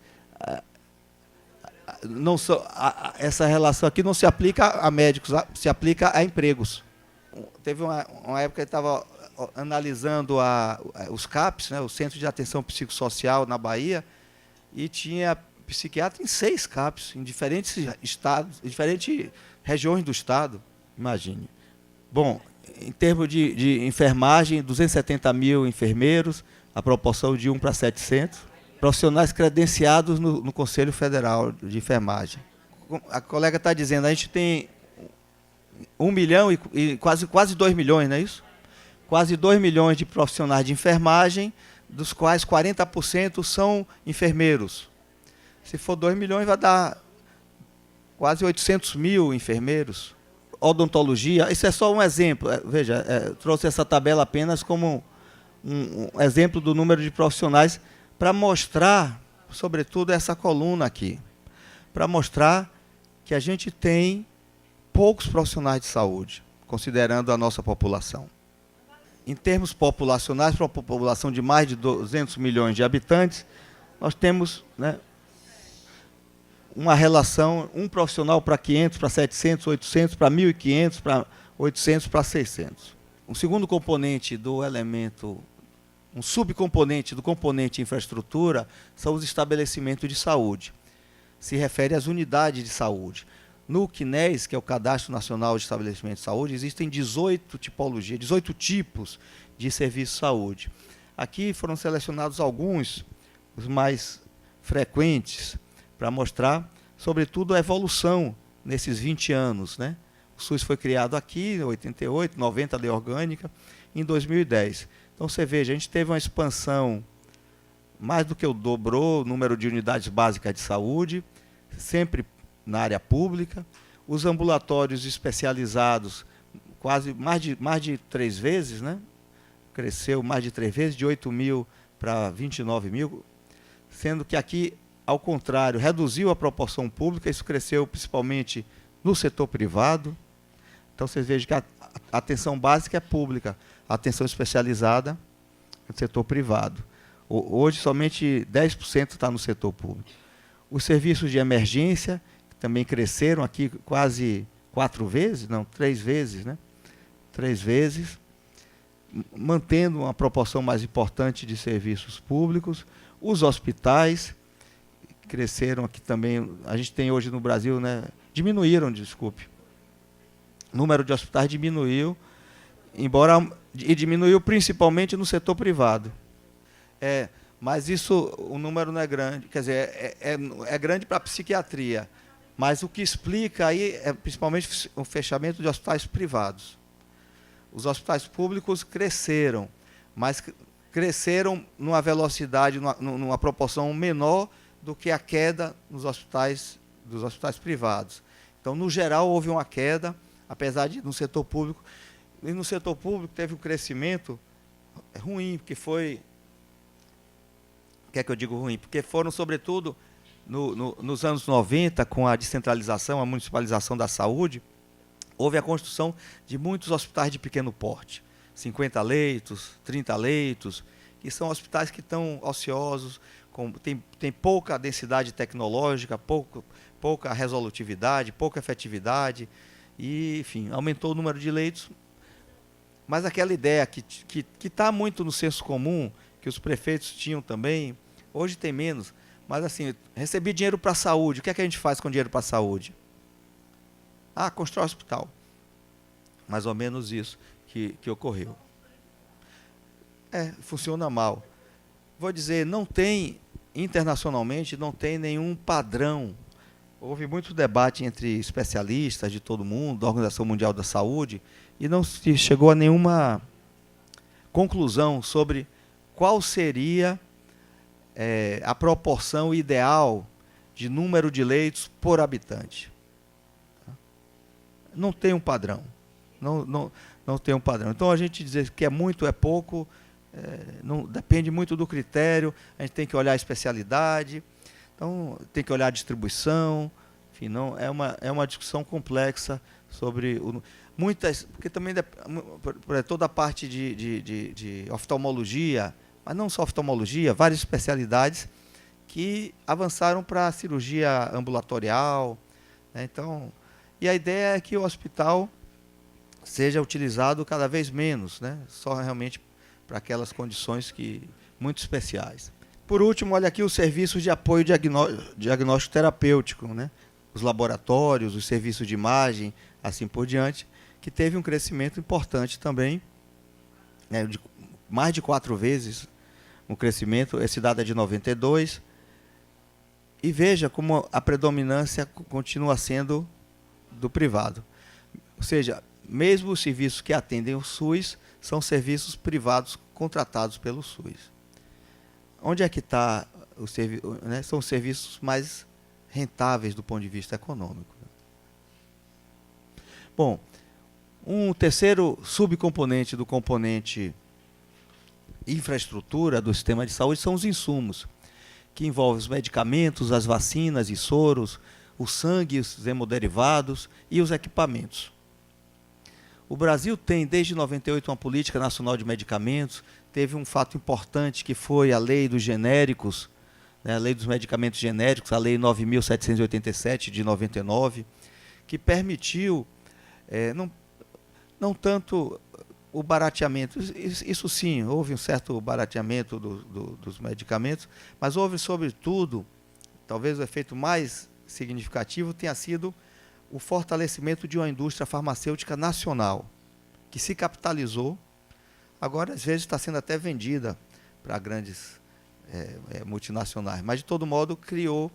essa relação aqui não se aplica a médicos, se aplica a empregos. Teve uma época que estava analisando os CAPs, né, o Centro de Atenção Psicossocial na Bahia, e tinha psiquiatra em 6 CAPs, em diferentes estados, em diferentes regiões do estado, imagine. Bom, em termos de enfermagem, 270 mil enfermeiros, a proporção de 1 para 700, profissionais credenciados no Conselho Federal de Enfermagem. A colega está dizendo, a gente tem 1 milhão e quase 2 milhões, não é isso? Quase 2 milhões de profissionais de enfermagem, dos quais 40% são enfermeiros. Se for 2 milhões, vai dar quase 800 mil enfermeiros. Odontologia, isso é só um exemplo. Veja, trouxe essa tabela apenas como um exemplo do número de profissionais para mostrar, sobretudo, essa coluna aqui. Para mostrar que a gente tem poucos profissionais de saúde, considerando a nossa população. Em termos populacionais, para uma população de mais de 200 milhões de habitantes, nós temos, né, uma relação, um profissional para 500, para 700, 800, para 1.500, para 800, para 600. Um segundo componente do elemento, um subcomponente do componente infraestrutura, são os estabelecimentos de saúde. Se refere às unidades de saúde. No CNES, que é o Cadastro Nacional de Estabelecimentos de Saúde, existem 18 tipologias, 18 tipos de serviço de saúde. Aqui foram selecionados alguns, os mais frequentes, para mostrar, sobretudo, a evolução nesses 20 anos, né? O SUS foi criado aqui, em 88, 90, a lei orgânica, em 2010. Então, você veja, a gente teve uma expansão mais do que dobrou o número de unidades básicas de saúde, sempre na área pública, os ambulatórios especializados, quase mais de 3 vezes, né? Cresceu mais de 3 vezes, de 8 mil para 29 mil, sendo que aqui, ao contrário, reduziu a proporção pública, isso cresceu principalmente no setor privado. Então, vocês vejam que a atenção básica é pública, a atenção especializada é no setor privado. Hoje, somente 10% está no setor público. Os serviços de emergência, que também cresceram aqui quase 4 vezes, não, 3 vezes, né? 3 vezes, mantendo uma proporção mais importante de serviços públicos. Os hospitais cresceram aqui também, a gente tem hoje no Brasil, né, o número de hospitais diminuiu, e diminuiu principalmente no setor privado. Mas isso, o número não é grande, quer dizer, é grande para a psiquiatria, mas o que explica aí é principalmente o fechamento de hospitais privados. Os hospitais públicos cresceram, mas cresceram numa velocidade, numa proporção menor do que a queda dos hospitais privados. Então, no geral, houve uma queda, apesar de no setor público. E no setor público teve um crescimento ruim, porque foi... O que é que eu digo ruim? Porque foram, sobretudo, nos anos 90, com a descentralização, a municipalização da saúde, houve a construção de muitos hospitais de pequeno porte. 50 leitos, 30 leitos, que são hospitais que estão ociosos, tem pouca densidade tecnológica, pouca resolutividade, pouca efetividade, e, enfim, aumentou o número de leitos. Mas aquela ideia que está muito no senso comum, que os prefeitos tinham também, hoje tem menos, mas assim, recebi dinheiro para a saúde, o que é que a gente faz com dinheiro para a saúde? Constrói hospital. Mais ou menos isso que ocorreu. Funciona mal. Vou dizer, internacionalmente, não tem nenhum padrão. Houve muito debate entre especialistas de todo mundo, da Organização Mundial da Saúde, e não se chegou a nenhuma conclusão sobre qual seria a proporção ideal de número de leitos por habitante. Não tem um padrão. Não tem um padrão. Então, a gente dizer que é muito, é pouco, não, depende muito do critério, a gente tem que olhar a especialidade, então, tem que olhar a distribuição, enfim, não, é uma discussão complexa sobre porque também toda a parte de oftalmologia, mas não só oftalmologia, várias especialidades que avançaram para a cirurgia ambulatorial, né? Então, e a ideia é que o hospital seja utilizado cada vez menos, né? Só realmente para aquelas condições muito especiais. Por último, olha aqui os serviços de apoio diagnóstico terapêutico, né? Os laboratórios, os serviços de imagem, assim por diante, que teve um crescimento importante também, né? De mais de 4 vezes um crescimento. Esse dado é de 92. E veja como a predominância continua sendo do privado. Ou seja, mesmo os serviços que atendem o SUS são serviços privados contratados pelo SUS. Onde é que está o serviço? Né? São os serviços mais rentáveis do ponto de vista econômico. Bom, um terceiro subcomponente do componente infraestrutura do sistema de saúde são os insumos, que envolvem os medicamentos, as vacinas e soros, o sangue, os hemoderivados e os equipamentos. O Brasil tem, desde 98, uma política nacional de medicamentos. Teve um fato importante, que foi a lei dos genéricos, né, a lei dos medicamentos genéricos, a lei 9.787 de 99, que permitiu, não tanto o barateamento, isso sim, houve um certo barateamento dos medicamentos, mas houve, sobretudo, talvez o efeito mais significativo tenha sido o fortalecimento de uma indústria farmacêutica nacional, que se capitalizou, agora às vezes está sendo até vendida para grandes multinacionais, mas de todo modo criou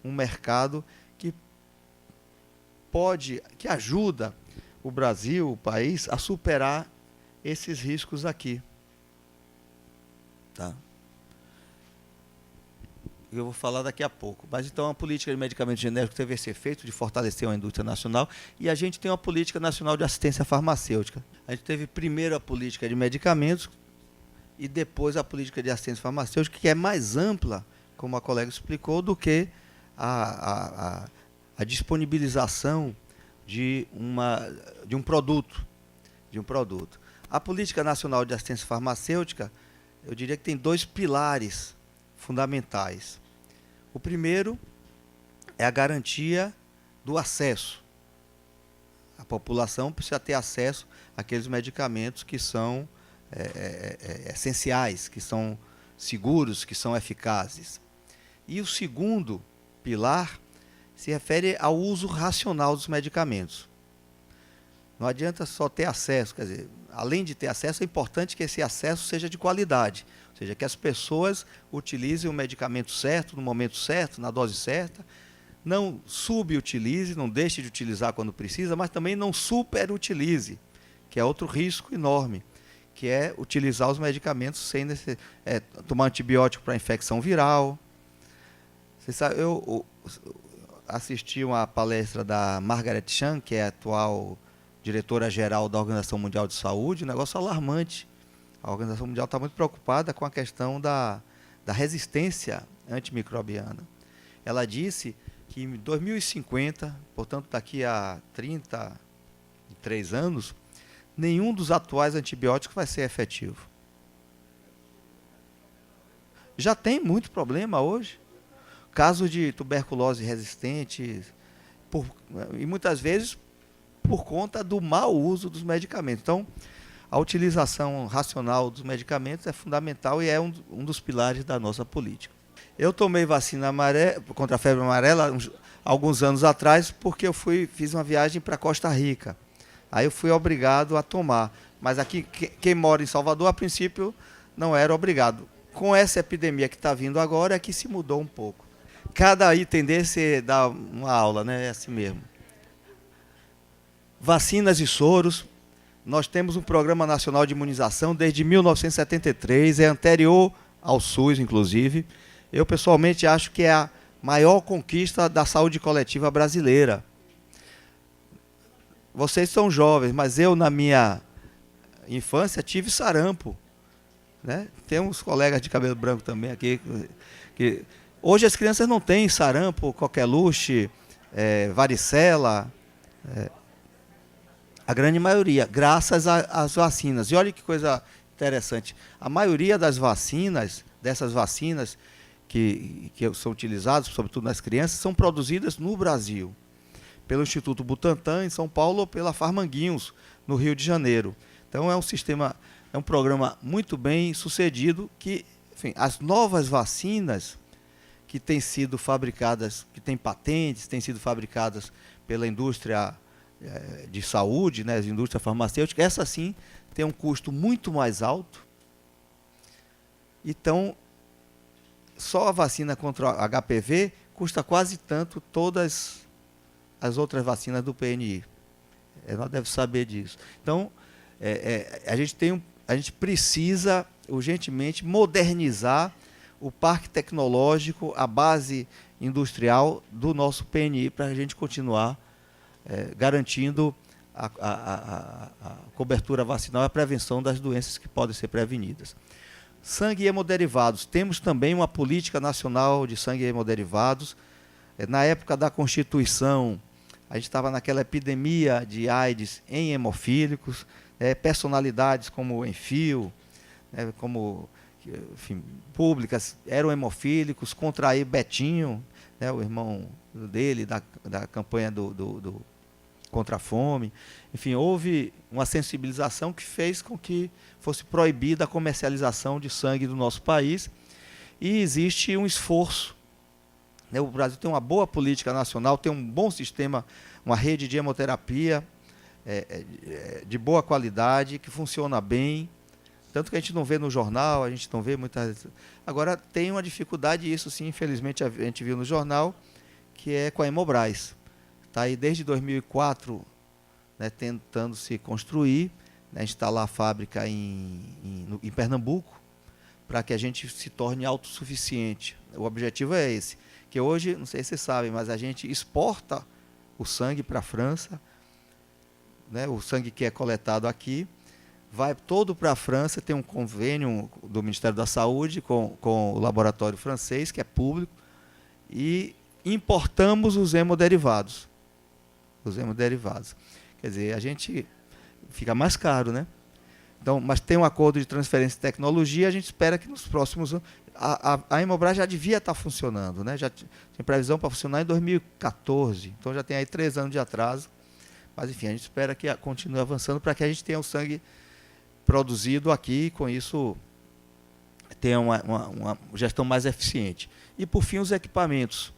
um mercado que ajuda o Brasil, o país, a superar esses riscos aqui. Tá? Eu vou falar daqui a pouco. Mas então a política de medicamentos genéricos teve esse efeito de fortalecer a indústria nacional, e a gente tem uma política nacional de assistência farmacêutica. A gente teve primeiro a política de medicamentos e depois a política de assistência farmacêutica, que é mais ampla, como a colega explicou, do que a disponibilização de um produto. A Política Nacional de Assistência Farmacêutica, eu diria que tem 2 pilares fundamentais. O primeiro é a garantia do acesso. A população precisa ter acesso àqueles medicamentos que são essenciais, que são seguros, que são eficazes. E o segundo pilar se refere ao uso racional dos medicamentos. Não adianta só ter acesso, quer dizer, além de ter acesso, é importante que esse acesso seja de qualidade, ou seja, que as pessoas utilizem o medicamento certo, no momento certo, na dose certa, não subutilize, não deixe de utilizar quando precisa, mas também não superutilize, que é outro risco enorme, que é utilizar os medicamentos sem tomar antibiótico para infecção viral. Você sabe, eu assisti uma palestra da Margaret Chan, que é a atual diretora-geral da Organização Mundial de Saúde, um negócio alarmante. A Organização Mundial está muito preocupada com a questão da resistência antimicrobiana. Ela disse que em 2050, portanto daqui a 33 anos, nenhum dos atuais antibióticos vai ser efetivo. Já tem muito problema hoje. Casos de tuberculose resistente, e muitas vezes por conta do mau uso dos medicamentos. Então, a utilização racional dos medicamentos é fundamental e é um dos pilares da nossa política. Eu tomei vacina contra a febre amarela alguns anos atrás, porque eu fiz uma viagem para Costa Rica. Aí eu fui obrigado a tomar. Mas aqui, quem mora em Salvador, a princípio, não era obrigado. Com essa epidemia que está vindo agora, é que se mudou um pouco. Cada item desse dá uma aula, né? É assim mesmo. Vacinas e soros. Nós temos um Programa Nacional de Imunização desde 1973, é anterior ao SUS, inclusive. Eu, pessoalmente, acho que é a maior conquista da saúde coletiva brasileira. Vocês são jovens, mas eu, na minha infância, tive sarampo, né? Tem uns colegas de cabelo branco também aqui. Hoje as crianças não têm sarampo, coqueluche, varicela, a grande maioria, graças às vacinas. E olha que coisa interessante, a maioria dessas vacinas, que são utilizadas, sobretudo nas crianças, são produzidas no Brasil, pelo Instituto Butantan, em São Paulo, ou pela Farmanguinhos, no Rio de Janeiro. Então, é um programa muito bem sucedido, que, enfim, as novas vacinas que têm sido fabricadas, que têm patentes, têm sido fabricadas pela indústria de saúde, né, a indústria farmacêutica, essa sim tem um custo muito mais alto. Então, só a vacina contra o HPV custa quase tanto todas as outras vacinas do PNI. Nós devemos saber disso. Então, a gente precisa urgentemente modernizar o parque tecnológico, a base industrial do nosso PNI, para a gente continuar garantindo a cobertura vacinal e a prevenção das doenças que podem ser prevenidas. Sangue e hemoderivados. Temos também uma política nacional de sangue e hemoderivados. Na época da Constituição, a gente estava naquela epidemia de AIDS em hemofílicos, personalidades como o Enfio, como, enfim, públicas, eram hemofílicos, contra aí Betinho, o irmão dele, da campanha contra a fome. Enfim, houve uma sensibilização que fez com que fosse proibida a comercialização de sangue do nosso país, e existe um esforço. O Brasil tem uma boa política nacional, tem um bom sistema, uma rede de hemoterapia de boa qualidade, que funciona bem, tanto que a gente não vê no jornal, a gente não vê muitas... Agora, tem uma dificuldade, isso sim, infelizmente, a gente viu no jornal, que é com a Hemobras. Está aí desde 2004, tentando se construir, instalar a fábrica em Pernambuco, para que a gente se torne autossuficiente. O objetivo é esse, que hoje, não sei se vocês sabem, mas a gente exporta o sangue para a França, o sangue que é coletado aqui, vai todo para a França, tem um convênio do Ministério da Saúde com o laboratório francês, que é público, e importamos os hemoderivados. Quer dizer, a gente fica mais caro, né? Então, mas tem um acordo de transferência de tecnologia, a gente espera que nos próximos anos... A Hemobras já devia estar funcionando, né? Já tinha previsão para funcionar em 2014, então já tem aí 3 anos de atraso. Mas, enfim, a gente espera que continue avançando para que a gente tenha o sangue produzido aqui e, com isso, tenha uma gestão mais eficiente. E, por fim, os equipamentos.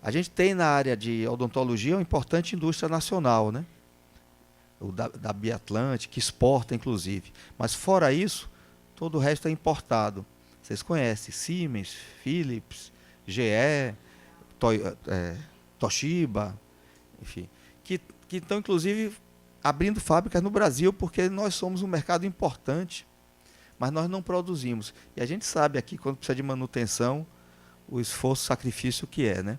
A gente tem na área de odontologia uma importante indústria nacional, né? O da Biatlante, que exporta, inclusive. Mas, fora isso, todo o resto é importado. Vocês conhecem Siemens, Philips, GE, Toshiba, enfim, que estão, inclusive, abrindo fábricas no Brasil, porque nós somos um mercado importante, mas nós não produzimos. E a gente sabe aqui, quando precisa de manutenção, o esforço, o sacrifício que é, né?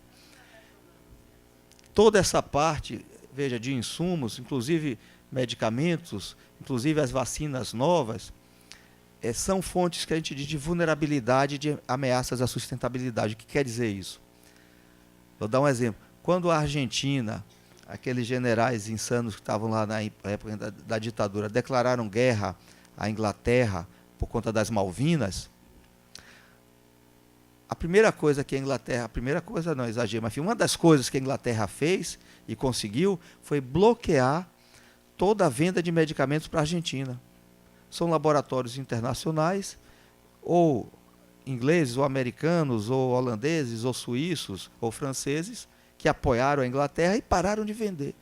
Toda essa parte, veja, de insumos, inclusive medicamentos, inclusive as vacinas novas, são fontes que a gente diz de vulnerabilidade, de ameaças à sustentabilidade. O que quer dizer isso? Vou dar um exemplo. Quando a Argentina, aqueles generais insanos que estavam lá na época da ditadura, declararam guerra à Inglaterra por conta das Malvinas, a primeira coisa que a Inglaterra, uma das coisas que a Inglaterra fez e conseguiu foi bloquear toda a venda de medicamentos para a Argentina. São laboratórios internacionais, ou ingleses, ou americanos, ou holandeses, ou suíços, ou franceses, que apoiaram a Inglaterra e pararam de vender.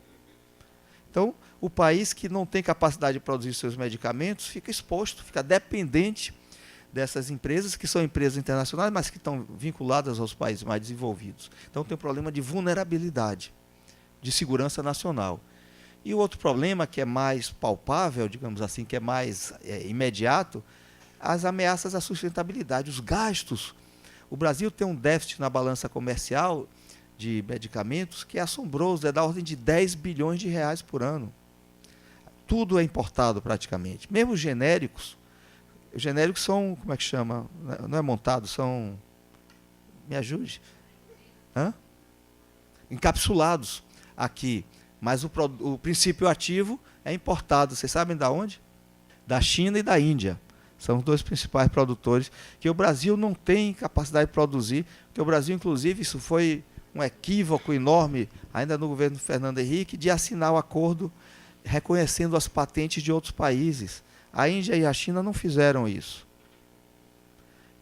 Então, o país que não tem capacidade de produzir seus medicamentos fica exposto, fica dependente dessas empresas, que são empresas internacionais, mas que estão vinculadas aos países mais desenvolvidos. Então, tem um problema de vulnerabilidade, de segurança nacional. E o outro problema, que é mais palpável, digamos assim, que é mais imediato, as ameaças à sustentabilidade, os gastos. O Brasil tem um déficit na balança comercial de medicamentos que é assombroso, é da ordem de 10 bilhões de reais por ano. Tudo é importado praticamente. Mesmo os genéricos são, como é que chama? Não é montado, são... Me ajude. Encapsulados aqui. Mas o princípio ativo é importado. Vocês sabem de onde? Da China e da Índia. São os dois principais produtores, que o Brasil não tem capacidade de produzir, porque o Brasil, inclusive, isso foi um equívoco enorme, ainda no governo Fernando Henrique, de assinar o acordo reconhecendo as patentes de outros países. A Índia e a China não fizeram isso.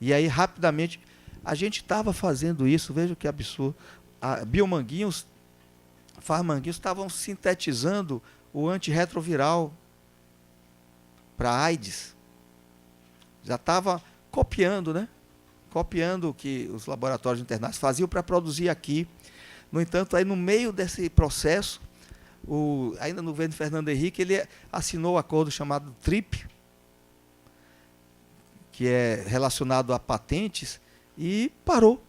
E aí, rapidamente, a gente estava fazendo isso, veja que absurdo. A biomanguinhos, farmanguinhos estavam sintetizando o antirretroviral para AIDS. Já estava copiando, né? Copiando o que os laboratórios internacionais faziam para produzir aqui. No entanto, aí no meio desse processo, ainda no governo Fernando Henrique, ele assinou o acordo chamado TRIP, que é relacionado a patentes, e parou.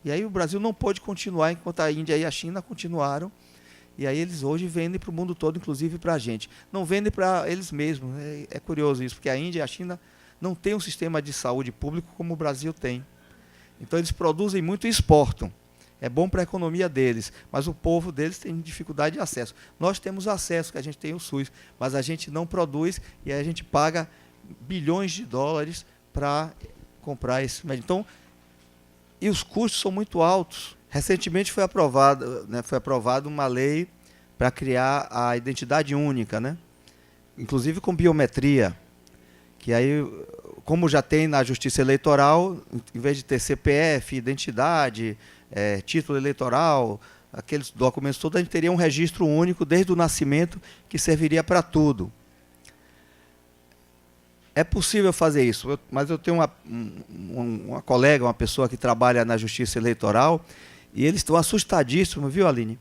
E aí o Brasil não pôde continuar, enquanto a Índia e a China continuaram. E aí eles hoje vendem para o mundo todo, inclusive para a gente. Não vendem para eles mesmos. É curioso isso, porque a Índia e a China não têm um sistema de saúde público como o Brasil tem. Então eles produzem muito e exportam. É bom para a economia deles, mas o povo deles tem dificuldade de acesso. Nós temos acesso, que a gente tem o SUS, mas a gente não produz e aí a gente paga bilhões de dólares para comprar esse médico. Então, e os custos são muito altos. Recentemente foi aprovada uma lei para criar a identidade única, né? Inclusive com biometria, que aí, como já tem na Justiça Eleitoral, em vez de ter CPF, identidade, título eleitoral, aqueles documentos todos, a gente teria um registro único desde o nascimento que serviria para tudo. É possível fazer isso, mas eu tenho uma colega, uma pessoa que trabalha na Justiça Eleitoral, e eles estão assustadíssimos, viu, Aline?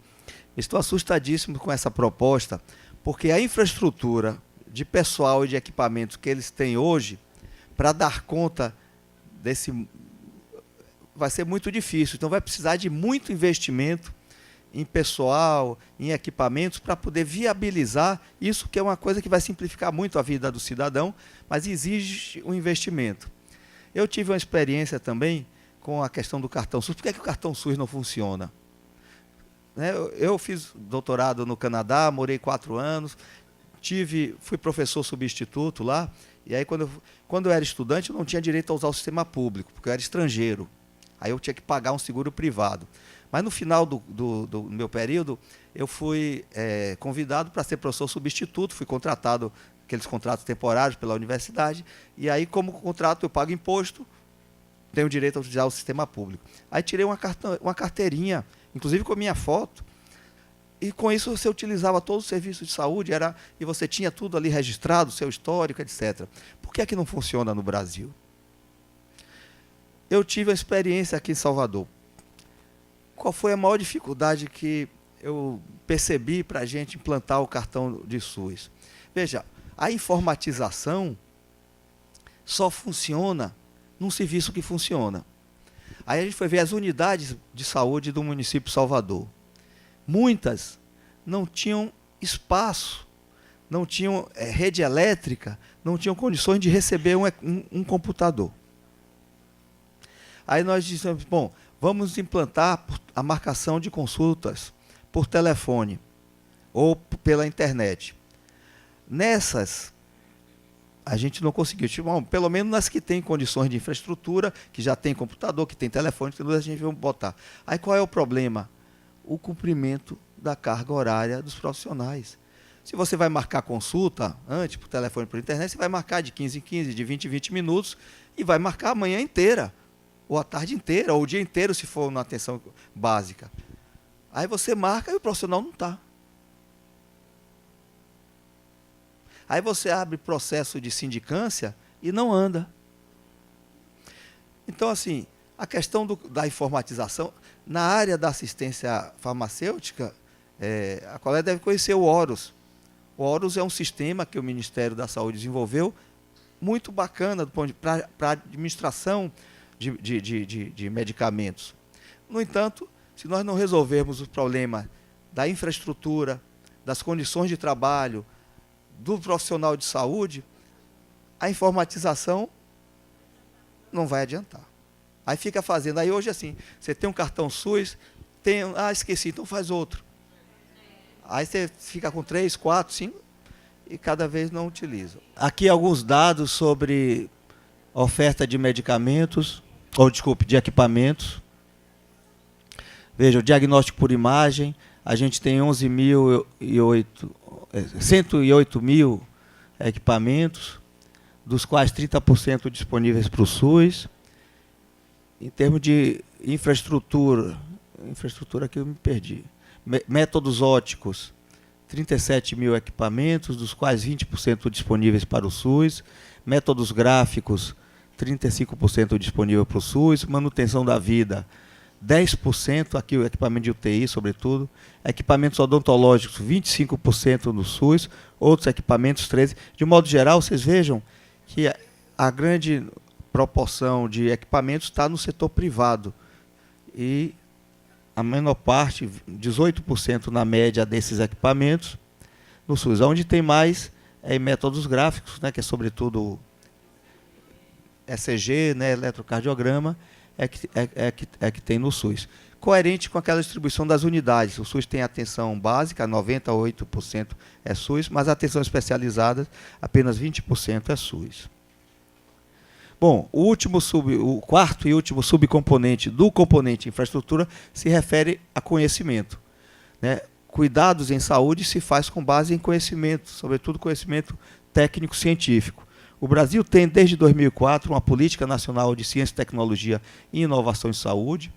Eles estão assustadíssimos com essa proposta, porque a infraestrutura de pessoal e de equipamentos que eles têm hoje, para dar conta desse, vai ser muito difícil. Então vai precisar de muito investimento em pessoal, em equipamentos, para poder viabilizar isso, que é uma coisa que vai simplificar muito a vida do cidadão, mas exige um investimento. Eu tive uma experiência também com a questão do cartão SUS. Por que o cartão SUS não funciona? Eu fiz doutorado no Canadá, morei 4 anos, fui professor substituto lá, e aí quando eu era estudante eu não tinha direito a usar o sistema público, porque eu era estrangeiro. Aí eu tinha que pagar um seguro privado. Mas no final do meu período, eu fui convidado para ser professor substituto, fui contratado, aqueles contratos temporários pela universidade, e aí, como contrato, eu pago imposto, tenho direito a utilizar o sistema público. Aí tirei uma carteirinha, inclusive com a minha foto, e com isso você utilizava todo o serviço de saúde, e você tinha tudo ali registrado, seu histórico, etc. Por que é que não funciona no Brasil? Eu tive a experiência aqui em Salvador. Qual foi a maior dificuldade que eu percebi para a gente implantar o cartão de SUS? Veja, a informatização só funciona num serviço que funciona. Aí a gente foi ver as unidades de saúde do município de Salvador. Muitas não tinham espaço, não tinham rede elétrica, não tinham condições de receber um computador. Aí nós dissemos, bom, vamos implantar a marcação de consultas por telefone ou pela internet. Nessas, a gente não conseguiu. Bom, pelo menos nas que têm condições de infraestrutura, que já tem computador, que tem telefone, a gente vai botar. Aí qual é o problema? O cumprimento da carga horária dos profissionais. Se você vai marcar consulta antes, por telefone, por internet, você vai marcar de 15 em 15, de 20 em 20 minutos, e vai marcar a manhã inteira, ou a tarde inteira, ou o dia inteiro, se for na atenção básica. Aí você marca e o profissional não está. Aí você abre processo de sindicância e não anda. Então, assim, a questão da informatização, na área da assistência farmacêutica, a colega deve conhecer o Horus. O Horus é um sistema que o Ministério da Saúde desenvolveu, muito bacana para a administração de medicamentos. No entanto, se nós não resolvermos o problema da infraestrutura, das condições de trabalho, do profissional de saúde, a informatização não vai adiantar. Aí fica fazendo. Aí hoje, assim, você tem um cartão SUS, esqueci, então faz outro. Aí você fica com 3, 4, 5 e cada vez não utiliza. Aqui alguns dados sobre oferta de medicamentos, ou desculpe, de equipamentos. Veja, o diagnóstico por imagem, a gente tem 108 mil equipamentos, dos quais 30% disponíveis para o SUS. Em termos de infraestrutura aqui eu me perdi. Métodos óticos, 37 mil equipamentos, dos quais 20% disponíveis para o SUS. Métodos gráficos, 35% disponível para o SUS. Manutenção da vida, 10%, aqui o equipamento de UTI, sobretudo. Equipamentos odontológicos, 25% no SUS. Outros equipamentos, 13%. De modo geral, vocês vejam que a grande proporção de equipamentos está no setor privado. E a menor parte, 18% na média desses equipamentos, no SUS. Onde tem mais é em métodos gráficos, né, que é sobretudo ECG, né, eletrocardiograma, é que tem no SUS. Coerente com aquela distribuição das unidades. O SUS tem atenção básica, 98% é SUS, mas a atenção especializada, apenas 20% é SUS. Bom, o quarto e último subcomponente do componente infraestrutura se refere a conhecimento, né? Cuidados em saúde se faz com base em conhecimento, sobretudo conhecimento técnico-científico. O Brasil tem, desde 2004, uma política nacional de ciência, tecnologia e inovação em saúde.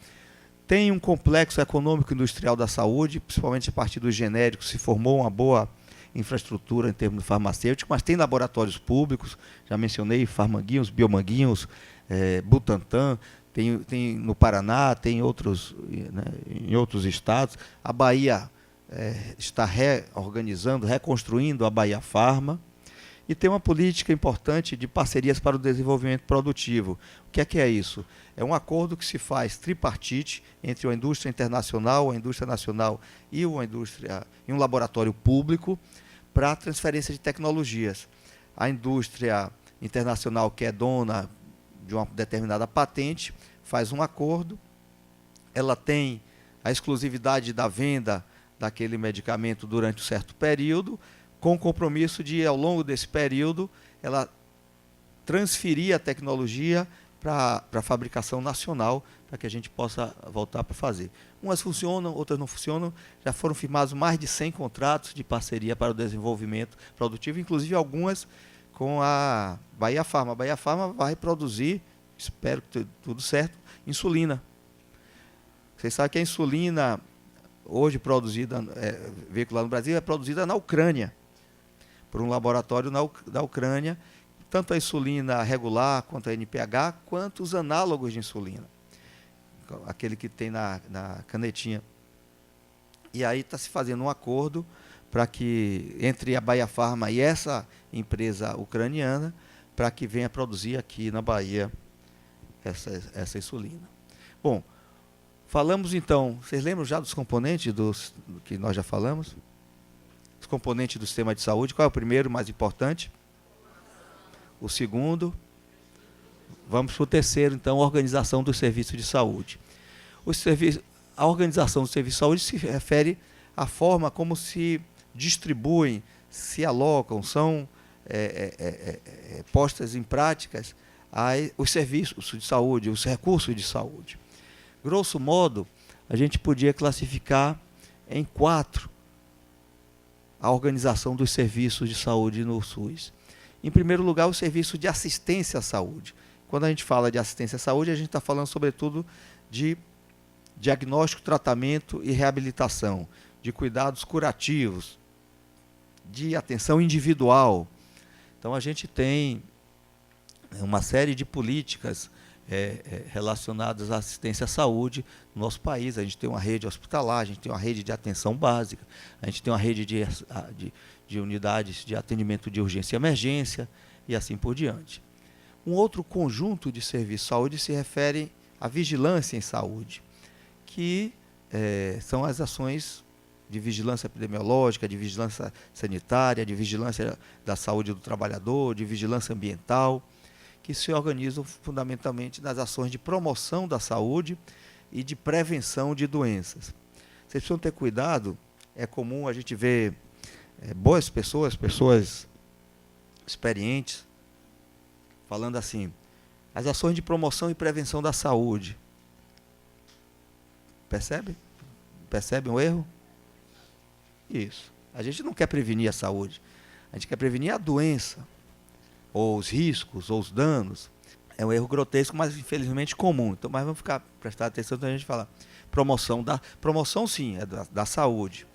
Tem um complexo econômico industrial da saúde, principalmente a partir dos genéricos, se formou uma boa infraestrutura em termos farmacêuticos, mas tem laboratórios públicos, já mencionei Farmanguinhos, Biomanguinhos, Butantan, tem no Paraná, tem outros, né, em outros estados. A Bahia está reorganizando, reconstruindo a Bahia Farma, e tem uma política importante de parcerias para o desenvolvimento produtivo. O que é isso? É um acordo que se faz tripartite entre a indústria internacional, a indústria nacional e um laboratório público, para a transferência de tecnologias. A indústria internacional, que é dona de uma determinada patente, faz um acordo, ela tem a exclusividade da venda daquele medicamento durante um certo período, com o compromisso de, ao longo desse período, ela transferir a tecnologia para a fabricação nacional, para que a gente possa voltar para fazer. Umas funcionam, outras não funcionam. Já foram firmados mais de 100 contratos de parceria para o desenvolvimento produtivo, inclusive algumas com a Bahia Farma. A Bahia Farma vai produzir, espero que tudo certo, insulina. Vocês sabem que a insulina, hoje produzida, veiculada no Brasil, é produzida na Ucrânia, por um laboratório da Ucrânia, tanto a insulina regular, quanto a NPH, quanto os análogos de insulina, aquele que tem na canetinha. E aí está se fazendo um acordo para que, entre a Bahia Farma e essa empresa ucraniana, para que venha produzir aqui na Bahia essa insulina. Bom, falamos então, vocês lembram já dos componentes do que nós já falamos? Os componentes do sistema de saúde, qual é o primeiro, mais importante? O segundo, vamos para o terceiro, então, a organização dos serviços de saúde. A organização do serviço de saúde se refere à forma como se distribuem, se alocam, são postas em práticas os serviços de saúde, os recursos de saúde. Grosso modo, a gente podia classificar em 4 a organização dos serviços de saúde no SUS. Em primeiro lugar, o serviço de assistência à saúde. Quando a gente fala de assistência à saúde, a gente está falando, sobretudo, de diagnóstico, tratamento e reabilitação, de cuidados curativos, de atenção individual. Então, a gente tem uma série de políticas relacionadas à assistência à saúde no nosso país. A gente tem uma rede hospitalar, a gente tem uma rede de atenção básica, a gente tem uma rede de unidades de atendimento de urgência e emergência, e assim por diante. Um outro conjunto de serviços de saúde se refere à vigilância em saúde, que são as ações de vigilância epidemiológica, de vigilância sanitária, de vigilância da saúde do trabalhador, de vigilância ambiental, que se organizam fundamentalmente nas ações de promoção da saúde e de prevenção de doenças. Vocês precisam ter cuidado, é comum a gente ver boas pessoas experientes, falando assim, As ações de promoção e prevenção da saúde. Percebe? Percebe um erro? Isso. A gente não quer prevenir a saúde. A gente quer prevenir a doença, ou os riscos, ou os danos. É um erro grotesco, mas infelizmente comum. Então, mas vamos prestar atenção quando a gente falar. Promoção sim, é da saúde.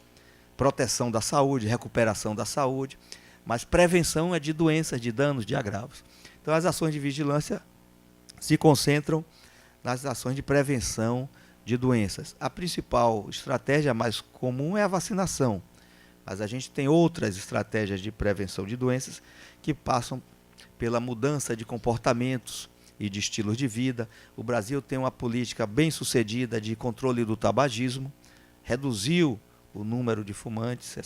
Proteção da saúde, recuperação da saúde. Mas prevenção é de doenças, de danos, de agravos. Então as ações de vigilância se concentram nas ações de prevenção de doenças. A principal estratégia mais comum é a vacinação. Mas a gente tem outras estratégias de prevenção de doenças que passam pela mudança de comportamentos e de estilos de vida. O Brasil tem uma política bem sucedida de controle do tabagismo, reduziu o número de fumantes,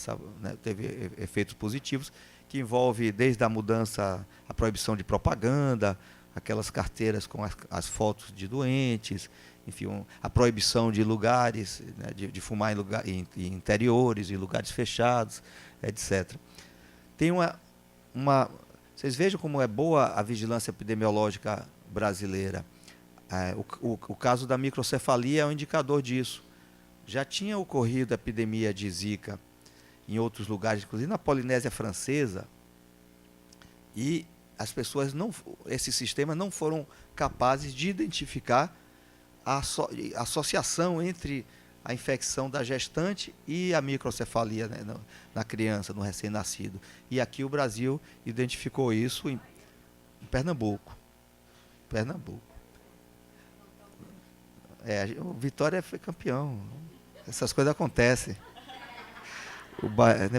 teve efeitos positivos, que envolve desde a mudança, a proibição de propaganda, aquelas carteiras com as fotos de doentes, enfim, a proibição de lugares, né, de fumar em interiores, em lugares fechados, etc. Tem vocês vejam como é boa a vigilância epidemiológica brasileira. O caso da microcefalia é um indicador disso. Já tinha ocorrido a epidemia de Zika em outros lugares, inclusive na Polinésia Francesa, e as pessoas esses sistemas não foram capazes de identificar a associação entre a infecção da gestante e a microcefalia, né, na criança, no recém-nascido. E aqui o Brasil identificou isso em Pernambuco. O Vitória foi campeão. Essas coisas acontecem.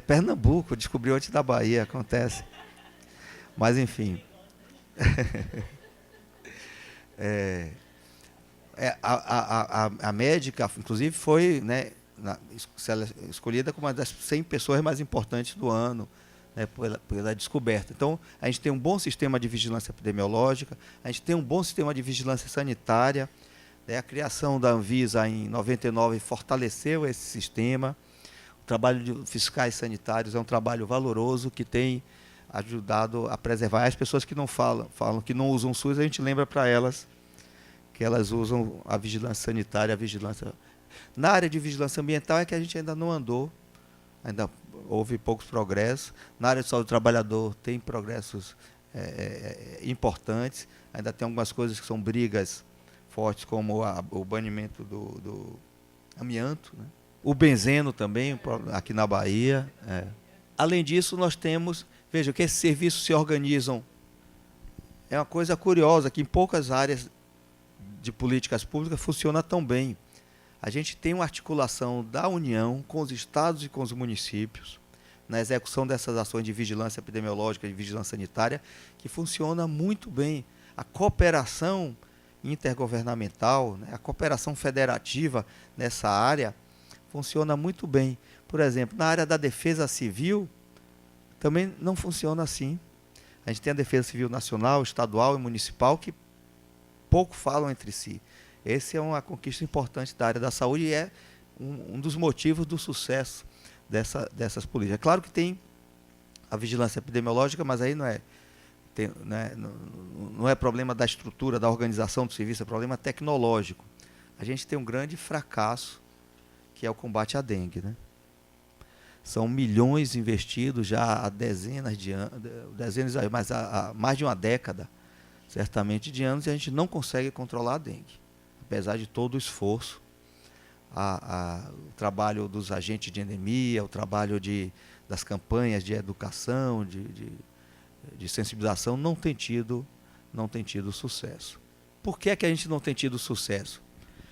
Pernambuco descobriu antes da Bahia, acontece. Mas, enfim. A médica, inclusive, foi, né, escolhida como uma das 100 pessoas mais importantes do ano, né, pela descoberta. Então, a gente tem um bom sistema de vigilância epidemiológica, a gente tem um bom sistema de vigilância sanitária, né, a criação da Anvisa em 99 fortaleceu esse sistema. O trabalho de fiscais sanitários é um trabalho valoroso que tem ajudado a preservar. As pessoas que não falam que não usam o SUS, a gente lembra para elas que elas usam a vigilância sanitária, a vigilância... Na área de vigilância ambiental é que a gente ainda não andou, ainda houve poucos progressos. Na área de saúde do trabalhador tem progressos importantes, ainda tem algumas coisas que são brigas fortes, como o banimento do amianto, né? O benzeno também, aqui na Bahia. Além disso, nós temos... Veja, que esses serviços se organizam. É uma coisa curiosa, que em poucas áreas de políticas públicas funciona tão bem. A gente tem uma articulação da União com os estados e com os municípios na execução dessas ações de vigilância epidemiológica, de vigilância sanitária, que funciona muito bem. A cooperação intergovernamental, né, a cooperação federativa nessa área funciona muito bem. Por exemplo, na área da defesa civil, também não funciona assim. A gente tem a defesa civil nacional, estadual e municipal que pouco falam entre si. Essa é uma conquista importante da área da saúde e é um dos motivos do sucesso dessas políticas. É claro que tem a vigilância epidemiológica, mas aí não é problema da estrutura, da organização do serviço, é problema tecnológico. A gente tem um grande fracasso, que é o combate à dengue, né? São milhões investidos já há dezenas de anos, mas há mais de uma década, certamente, de anos, e a gente não consegue controlar a dengue, apesar de todo o esforço. O trabalho dos agentes de endemia, o trabalho das campanhas de educação, de sensibilização, não tem tido sucesso. Por que a gente não tem tido sucesso?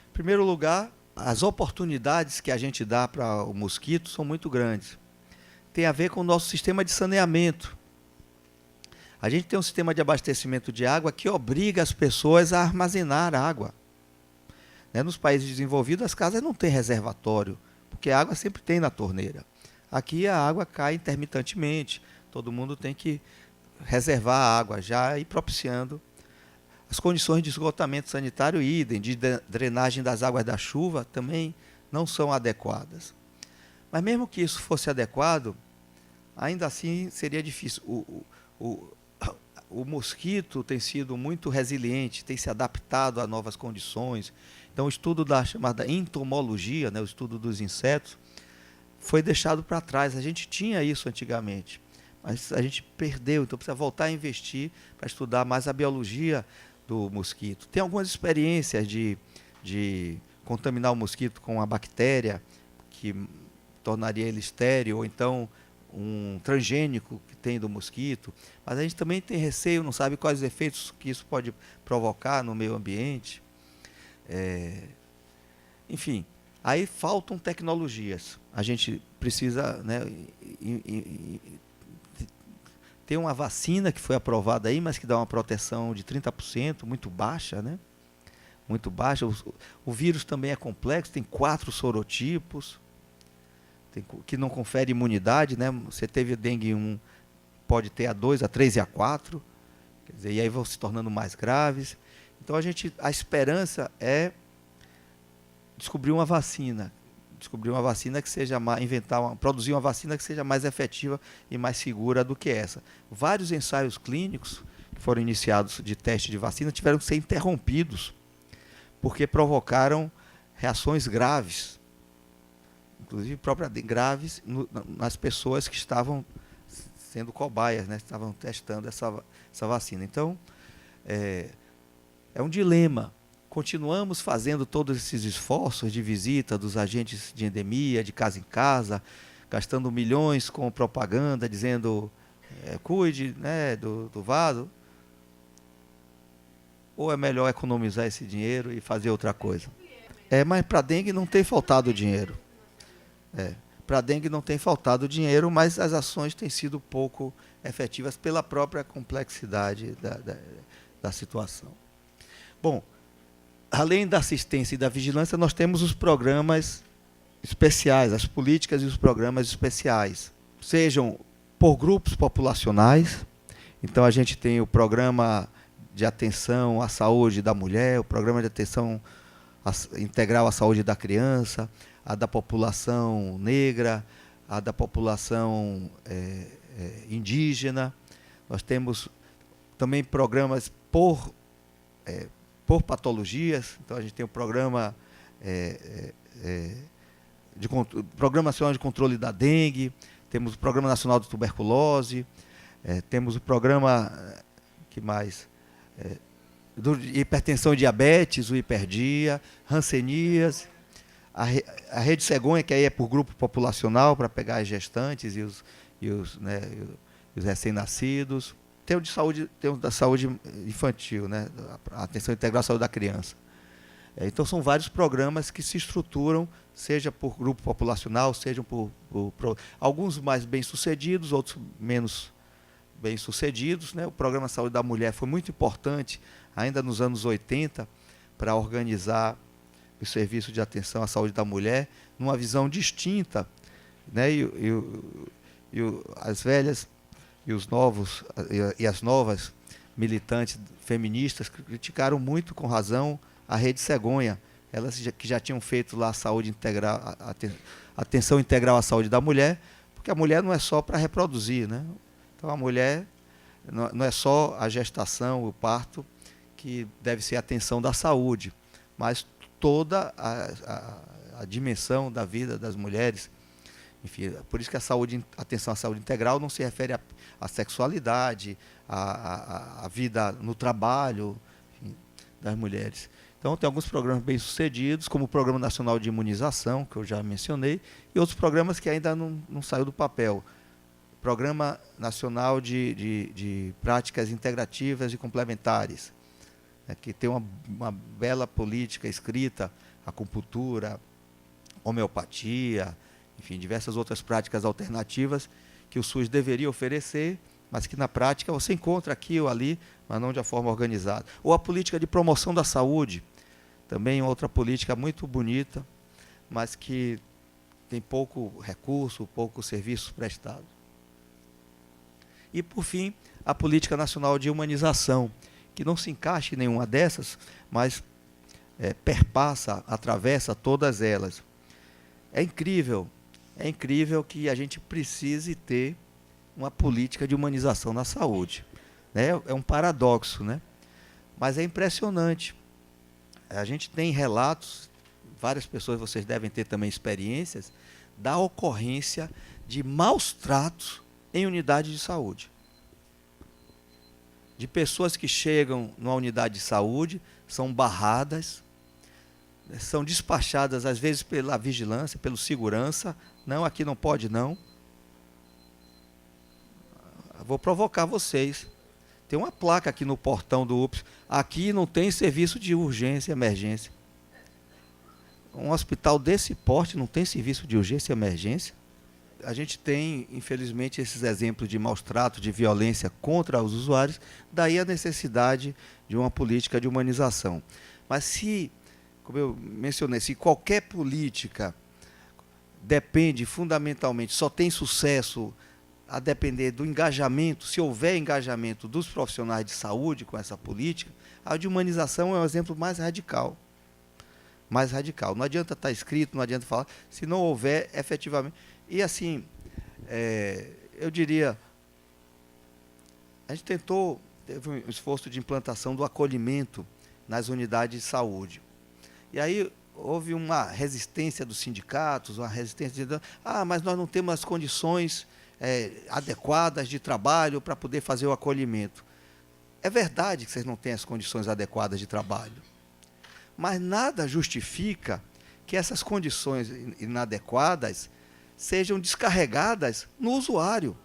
Em primeiro lugar, as oportunidades que a gente dá para o mosquito são muito grandes. Tem a ver com o nosso sistema de saneamento. A gente tem um sistema de abastecimento de água que obriga as pessoas a armazenar água. Nos países desenvolvidos, as casas não têm reservatório, porque a água sempre tem na torneira. Aqui a água cai intermitentemente, todo mundo tem que reservar a água já e propiciando. As condições de esgotamento sanitário, idem, de drenagem das águas da chuva, também não são adequadas. Mas mesmo que isso fosse adequado, ainda assim seria difícil. O o mosquito tem sido muito resiliente, tem se adaptado a novas condições. Então, o estudo da chamada entomologia, né, o estudo dos insetos, foi deixado para trás. A gente tinha isso antigamente, mas a gente perdeu. Então, precisa voltar a investir para estudar mais a biologia do mosquito. Tem algumas experiências de contaminar o mosquito com uma bactéria que tornaria ele estéril, ou então um transgênico que tem do mosquito, mas a gente também tem receio, não sabe quais os efeitos que isso pode provocar no meio ambiente. Enfim, aí faltam tecnologias. A gente precisa, né, ter uma vacina que foi aprovada aí, mas que dá uma proteção de 30%, muito baixa, né? Muito baixa. O vírus também é complexo, tem 4 sorotipos, que não confere imunidade, né? Você teve dengue 1, pode ter a 2, a 3 e a 4, quer dizer, e aí vão se tornando mais graves. Então a esperança é descobrir uma vacina que seja produzir uma vacina que seja mais efetiva e mais segura do que essa. Vários ensaios clínicos que foram iniciados de teste de vacina tiveram que ser interrompidos porque provocaram reações graves, inclusive graves nas pessoas que estavam sendo cobaias, né? Estavam testando essa vacina. Então, é um dilema. Continuamos fazendo todos esses esforços de visita dos agentes de endemia, de casa em casa, gastando milhões com propaganda, dizendo, cuide, né, do vaso. Ou é melhor economizar esse dinheiro e fazer outra coisa? Mas para a dengue não tem faltado dinheiro. Para a dengue não tem faltado dinheiro, mas as ações têm sido pouco efetivas pela própria complexidade da situação. Bom, além da assistência e da vigilância, nós temos os programas especiais, as políticas e os programas especiais, sejam por grupos populacionais. Então, a gente tem o programa de atenção à saúde da mulher, o programa de atenção integral à saúde da criança, a da população negra, a da população indígena. Nós temos também programas por patologias. Então, a gente tem o Programa Nacional de Controle da Dengue, temos o Programa Nacional de Tuberculose, temos o programa, que mais? De hipertensão e diabetes, o Hiperdia, Hanseníase, a Rede Cegonha, que aí é por grupo populacional, para pegar as gestantes e os recém-nascidos. Tem o da saúde infantil, né? A atenção integral à saúde da criança. Então, são vários programas que se estruturam, seja por grupo populacional, sejam por alguns mais bem-sucedidos, outros menos bem-sucedidos, né? O Programa Saúde da Mulher foi muito importante, ainda nos anos 80, para organizar o serviço de atenção à saúde da mulher, numa visão distinta, né? As velhas e os novos e as novas militantes feministas criticaram muito, com razão, a Rede Cegonha. Elas que já tinham feito lá a saúde integral, a atenção integral à saúde da mulher, porque a mulher não é só para reproduzir, né? Então, a mulher não é só a gestação, o parto, que deve ser a atenção da saúde, mas toda a dimensão da vida das mulheres. Enfim, por isso que a atenção à saúde integral não se refere à sexualidade, à vida no trabalho, enfim, das mulheres. Então, tem alguns programas bem-sucedidos, como o Programa Nacional de Imunização, que eu já mencionei, e outros programas que ainda não saiu do papel. Programa Nacional de Práticas Integrativas e Complementares, né, que tem uma bela política escrita, acupuntura, homeopatia, enfim, diversas outras práticas alternativas que o SUS deveria oferecer, mas que na prática você encontra aqui ou ali, mas não de uma forma organizada. Ou a política de promoção da saúde, também outra política muito bonita, mas que tem pouco recurso, pouco serviços prestados. E, por fim, a Política Nacional de Humanização, que não se encaixa em nenhuma dessas, mas perpassa, atravessa todas elas. É incrível que a gente precise ter uma política de humanização na saúde. né? É um paradoxo, né? Mas é impressionante. A gente tem relatos, várias pessoas, vocês devem ter também experiências, da ocorrência de maus tratos em unidade de saúde. De pessoas que chegam numa unidade de saúde, são barradas, são despachadas às vezes pela vigilância, pelo segurança. Não, aqui não pode não. Vou provocar vocês. Tem uma placa aqui no portão do UPS. Aqui não tem serviço de urgência e emergência. Um hospital desse porte não tem serviço de urgência e emergência. A gente tem, infelizmente, esses exemplos de maus tratos, de violência contra os usuários, daí a necessidade de uma política de humanização. Mas se, como eu mencionei, se qualquer política depende fundamentalmente, só tem sucesso a depender do engajamento, se houver engajamento dos profissionais de saúde com essa política, a de humanização é o exemplo mais radical. Mais radical. Não adianta estar escrito, não adianta falar, se não houver efetivamente. E assim, eu diria, a gente teve um esforço de implantação do acolhimento nas unidades de saúde. E aí houve uma resistência dos sindicatos, uma resistência de, mas nós não temos as condições adequadas de trabalho para poder fazer o acolhimento. É verdade que vocês não têm as condições adequadas de trabalho, mas nada justifica que essas condições inadequadas sejam descarregadas no usuário.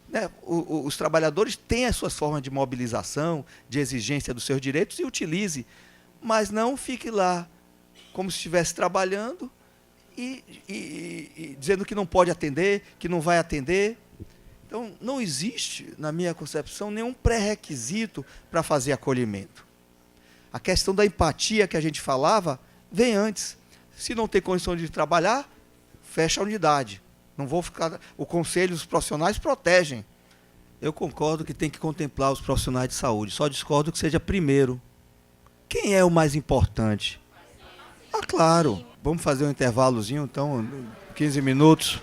Né? Os trabalhadores têm as suas formas de mobilização, de exigência dos seus direitos, e utilize, mas não fique lá como se estivesse trabalhando e dizendo que não pode atender, que não vai atender. Então, não existe, na minha concepção, nenhum pré-requisito para fazer acolhimento. A questão da empatia que a gente falava vem antes. Se não tem condições de trabalhar, fecha a unidade. Não vou ficar. O conselho dos profissionais protegem. Eu concordo que tem que contemplar os profissionais de saúde. Só discordo que seja primeiro. Quem é o mais importante? Claro. Vamos fazer um intervalozinho, então, 15 minutos.